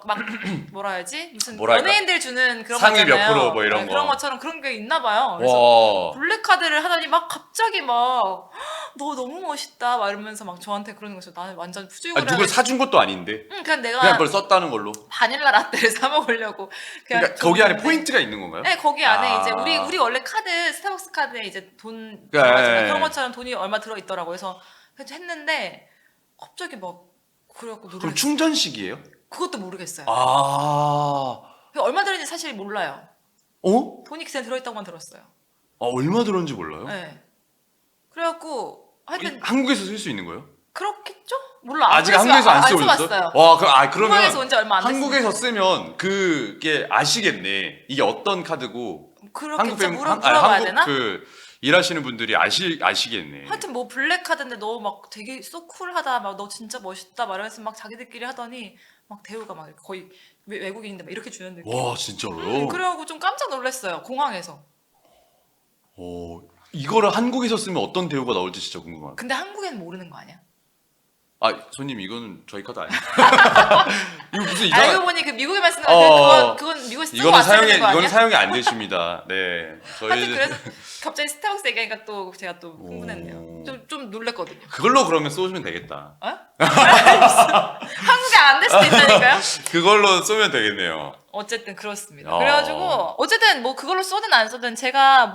S2: 뭐라 해야지 무슨
S1: 뭐랄까?
S2: 연예인들 주는 그런
S1: 상위 몇
S2: 거잖아요.
S1: 프로 뭐 이런
S2: 네,
S1: 거.
S2: 그런 것처럼 그런 게 있나 봐요. 그래서
S1: 와.
S2: 블랙카드를 하더니 막 갑자기 막 너 너무 멋있다 막 이러면서 막 저한테 그러는 거죠. 나는 완전
S1: 아니,
S2: 푸주의고를
S1: 누굴 사준 것도 아닌데.
S2: 그냥 내가
S1: 그냥 그걸 썼다는 걸로.
S2: 바닐라 라떼를 사 먹으려고
S1: 그러니까 거기 안에
S2: 줬는데.
S1: 포인트가 있는 건가요?
S2: 네 거기 안에
S1: 아.
S2: 이제 우리 원래 카드 스타벅스 카드에 이제 돈
S1: 네.
S2: 들어가잖아요. 그런 것처럼 돈이 얼마 들어 있더라고. 그래서 했는데 갑자기 막 그래갖고
S1: 그럼
S2: 놀랐어요.
S1: 충전식이에요?
S2: 그것도 모르겠어요.
S1: 아.
S2: 얼마 들었는지 사실 몰라요.
S1: 어?
S2: 돈이 그냥 들어있다고만 들었어요.
S1: 아, 얼마 들었는지 몰라요?
S2: 네. 그래갖고 하여튼
S1: 한국에서 쓸 수 있는 거예요?
S2: 그렇겠죠? 몰라.
S1: 아직 한국에서 안 쓰고 있어요?
S2: 써봤어요.
S1: 와, 그러면
S2: 한국에서 온 지 얼마 안 됐어요.
S1: 한국에서 쓰면 그게 아시겠네. 이게 어떤 카드고
S2: 그렇겠죠.
S1: 팬-
S2: 물어봐야
S1: 한국
S2: 되나?
S1: 그 일하시는 분들이 아시겠네.
S2: 하여튼 뭐 블랙 카드인데 너 막 되게 쏘 쿨하다 막 너 진짜 멋있다 말하면서 막 자기들끼리 하더니 막 대우가 막 거의 외국인인데 막 이렇게 주는 느낌.
S1: 와, 진짜로요?
S2: 그래갖고 좀 깜짝 놀랐어요. 공항에서.
S1: 이거를 한국에서 쓰면 어떤 대우가 나올지 진짜 궁금하다.
S2: 근데 한국에는 모르는 거 아니야?
S1: 아, 손님 이거는 저희 카드 아니에요. 이거 무슨
S2: 알고
S1: 이상한
S2: 보니 그 미국에만 쓰는 거 그건 미국에서 쓰고
S1: 이거는
S2: 왔어야
S1: 사용이
S2: 되는 거 아니야?
S1: 이거는 사용이 안 되십니다. 네.
S2: 하여튼 그래서 갑자기 스타벅스 얘기하니까 또 제가 또
S1: 오.
S2: 흥분했네요. 좀 놀랬거든요.
S1: 그걸로 그러면 쏘시면 되겠다.
S2: 어? 한국에 안 될 수도 있다니까요.
S1: 그걸로 쏘면 되겠네요.
S2: 어쨌든 그렇습니다.
S1: 어.
S2: 그래가지고 어쨌든 뭐 그걸로 쏘든 안 쏘든 제가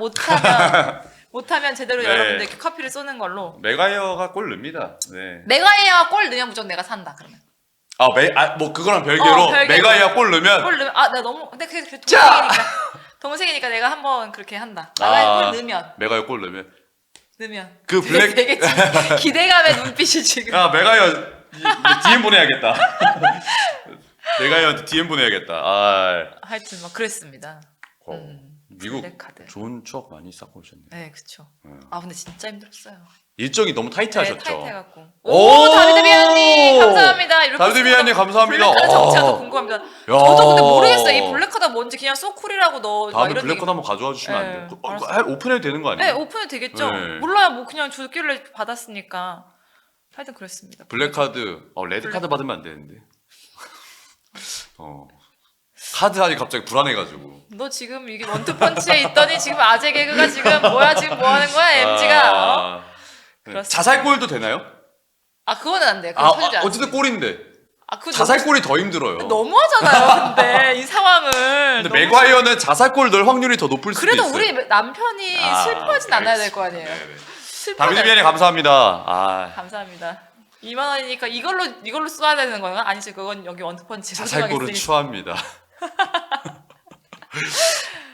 S2: 못하면 제대로
S1: 네.
S2: 여러분들께 커피를 쏘는 걸로.
S1: 메가이어가 골 넣습니다. 네.
S2: 메가이어가 골 넣으면 무조건 내가 산다 그러면.
S1: 뭐 그거랑 별개로
S2: 별개로.
S1: 메가이어 골 넣으면
S2: 골 넣으면 나 너무 근데 그게
S1: 짜!
S2: 동생이니까 내가 한번 그렇게 한다.
S1: 아.
S2: 메가이어 골 넣으면
S1: 메가이어 골 넣으면 그 블랙
S2: 되게 지금 기대감의 눈빛이 지금.
S1: 메가이어 DM 보내야겠다. 메가이어한테 DM 보내야겠다.
S2: 하여튼 막 그랬습니다.
S1: 미국
S2: 블랙카드.
S1: 좋은 추억 많이 쌓고 오셨네요.
S2: 네, 그쵸. 근데 진짜 힘들었어요.
S1: 일정이 너무
S2: 네,
S1: 타이트하셨죠.
S2: 타이트해갖고.
S1: 오!
S2: 다비드 비아님 감사합니다. 이렇게
S1: 다비드 비아님 감사합니다.
S2: 블랙카드 정체가 더
S1: 어.
S2: 궁금합니다.
S1: 야.
S2: 저도 근데 모르겠어요. 이 블랙카드가 뭔지 그냥 소쿨이라고 넣어.
S1: 다음에
S2: 이런
S1: 블랙카드
S2: 얘기.
S1: 한번 가져와 주시면 안
S2: 네,
S1: 돼요?
S2: 알았어요.
S1: 오픈해도 되는 거
S2: 네,
S1: 아니에요?
S2: 오픈은 되겠죠.
S1: 네.
S2: 몰라요. 뭐 그냥 주길래 받았으니까. 하여튼 그랬습니다.
S1: 블랙카드, 레드카드 받으면 안 되는데. 카드 하니 갑자기 불안해가지고.
S2: 너 지금 이게 원투펀치에 있더니 지금 아재 개그가 지금 뭐야 지금 뭐 하는 거야 MG가.
S1: 네.
S2: 그렇습니다.
S1: 자살골도 되나요?
S2: 그거는 안 돼요. 그건 터지지
S1: 어쨌든
S2: 않습니다.
S1: 골인데.
S2: 그거
S1: 자살골이 더 힘들어요.
S2: 너무하잖아요. 근데 이 상황을.
S1: 근데
S2: 너무
S1: 맥과이어는 자살골 넣을 확률이 더 높을 수도
S2: 그래도
S1: 있어요.
S2: 우리 남편이 슬퍼하진 않아야 될 거 아니에요.
S1: 네네.
S2: 슬퍼하지
S1: 다비드 비아님 감사합니다.
S2: 감사합니다. 2만 원이니까 이걸로 써야 되는 건가? 아니지 그건 여기 원투펀치
S1: 자살골은 추합니다.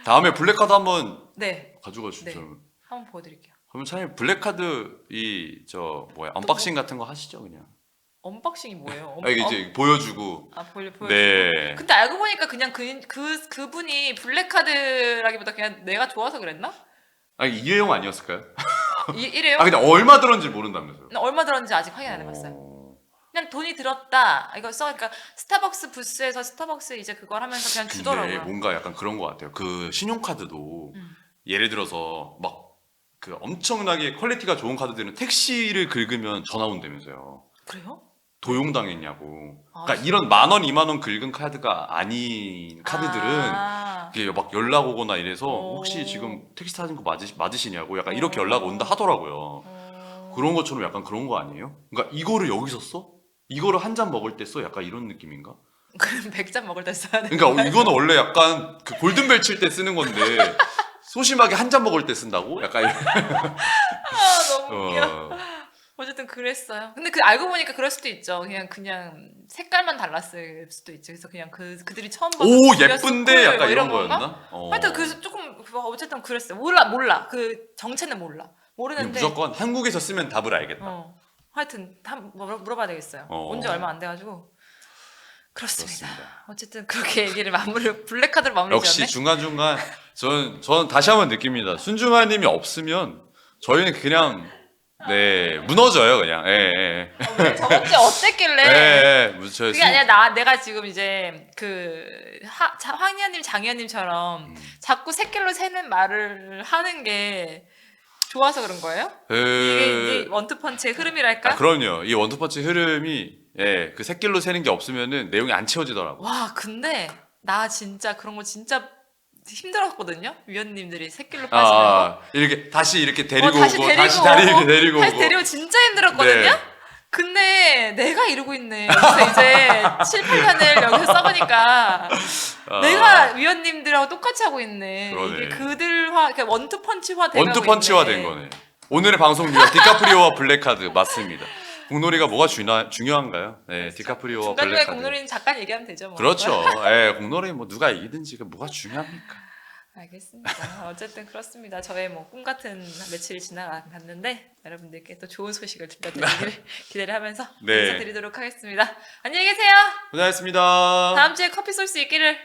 S1: 다음에 블랙카드 한번
S2: 네,
S1: 가져가 주시죠.
S2: 네. 한번 보여드릴게요.
S1: 그러면 차라리 블랙카드 언박싱 같은 거 하시죠 그냥.
S2: 언박싱이 뭐예요?
S1: 이게 이제 보여주고.
S2: 보여주고.
S1: 네.
S2: 근데 알고 보니까 그냥 그분이 블랙카드라기보다 그냥 내가 좋아서 그랬나?
S1: 이회용 아니었을까요?
S2: 이래요?
S1: 근데 얼마 들었는지 모른다면서요.
S2: 얼마 들었는지 아직 확인 안 해봤어요. 그냥 돈이 들었다. 이거 그러니까 스타벅스 부스에서 스타벅스 이제 그걸 하면서 그냥
S1: 근데
S2: 주더라고요.
S1: 뭔가 약간 그런 것 같아요. 그 신용카드도 예를 들어서 막 그 엄청나게 퀄리티가 좋은 카드들은 택시를 긁으면 전화 온다면서요.
S2: 그래요?
S1: 도용당했냐고.
S2: 아,
S1: 그러니까 이런 10,000원, 20,000원 긁은 카드가 아닌 카드들은 이게 막 연락 오거나 이래서 혹시 지금 택시 타는 거 맞으시냐고 약간 이렇게 연락 온다 하더라고요. 그런 것처럼 약간 그런 거 아니에요? 그러니까 이거를 여기서 써? 이거를 한 잔 먹을 때 써? 약간 이런 느낌인가?
S2: 그럼 100잔 먹을 때 써야 돼.
S1: 그러니까 이거는 원래 약간 그 골든벨 칠 때 쓰는 건데 소심하게 한 잔 먹을 때 쓴다고? 약간
S2: 너무 웃겨. 어쨌든 그랬어요. 근데 알고 보니까 그럴 수도 있죠. 그냥 색깔만 달랐을 수도 있죠. 그래서 그냥 그들이 처음 봐서
S1: 오
S2: 죽였을
S1: 예쁜데
S2: 걸
S1: 약간
S2: 뭐
S1: 이런
S2: 건가?
S1: 거였나?
S2: 하여튼 그래서 조금 어쨌든 그랬어요. 몰라. 그 정체는 몰라. 모르는데.
S1: 무조건 한국에서 쓰면 답을 알겠다.
S2: 하여튼 한번 물어봐야 되겠어요.
S1: 어.
S2: 온 지 얼마 안 돼가지고. 그렇습니다.
S1: 그렇습니다.
S2: 어쨌든 그렇게 얘기를 블랙카드로 마무리
S1: 역시
S2: 지었네.
S1: 중간중간 저는 다시 한번 느낍니다. 순주마님이 없으면 저희는 그냥 네 무너져요 그냥. 예.
S2: 저번 주에 어땠길래?
S1: 저희
S2: 그게 아니라 내가 지금 이제 황희연님, 장희연님처럼 자꾸 새끼로 새는 말을 하는 게 좋아서 그런 거예요? 이게 이제 원투펀치의 흐름이랄까?
S1: 그럼요. 이 원투펀치 흐름이 그 새끼로 새는 게 없으면은 내용이 안 채워지더라고.
S2: 와, 근데 나 진짜 그런 거 진짜 힘들었거든요. 위원님들이 새끼로 빠지는 거.
S1: 이렇게 다시 이렇게 데리고
S2: 다시
S1: 오고
S2: 데리고
S1: 다시 이렇게 데리고
S2: 다시
S1: 오고.
S2: 데리고 진짜 힘들었거든요.
S1: 네.
S2: 근데 내가 이러고 있네. 그래서 이제 7, 8년을 여기서 써보니까 내가 위원님들하고 똑같이 하고 있네.
S1: 그러네.
S2: 이게 그들화, 그러니까 원투펀치화 되고
S1: 원투펀치화 된 거네. 오늘의 방송 유형 디카프리오와 블랙카드 맞습니다. 공놀이가 뭐가 중요한가요? 네, 디카프리오와
S2: 중간중간에
S1: 블랙카드.
S2: 공놀이는 잠깐 얘기하면 되죠. 뭐.
S1: 그렇죠. 공놀이 뭐 누가 이기든지 그 뭐가 중요합니까?
S2: 알겠습니다. 어쨌든 그렇습니다. 저의 뭐 꿈 같은 며칠이 지나갔는데 여러분들께 또 좋은 소식을 들려드리기를 기대를 하면서
S1: 네.
S2: 인사드리도록 하겠습니다. 안녕히 계세요.
S1: 고생하셨습니다.
S2: 다음 주에 커피 쏠 수 있기를.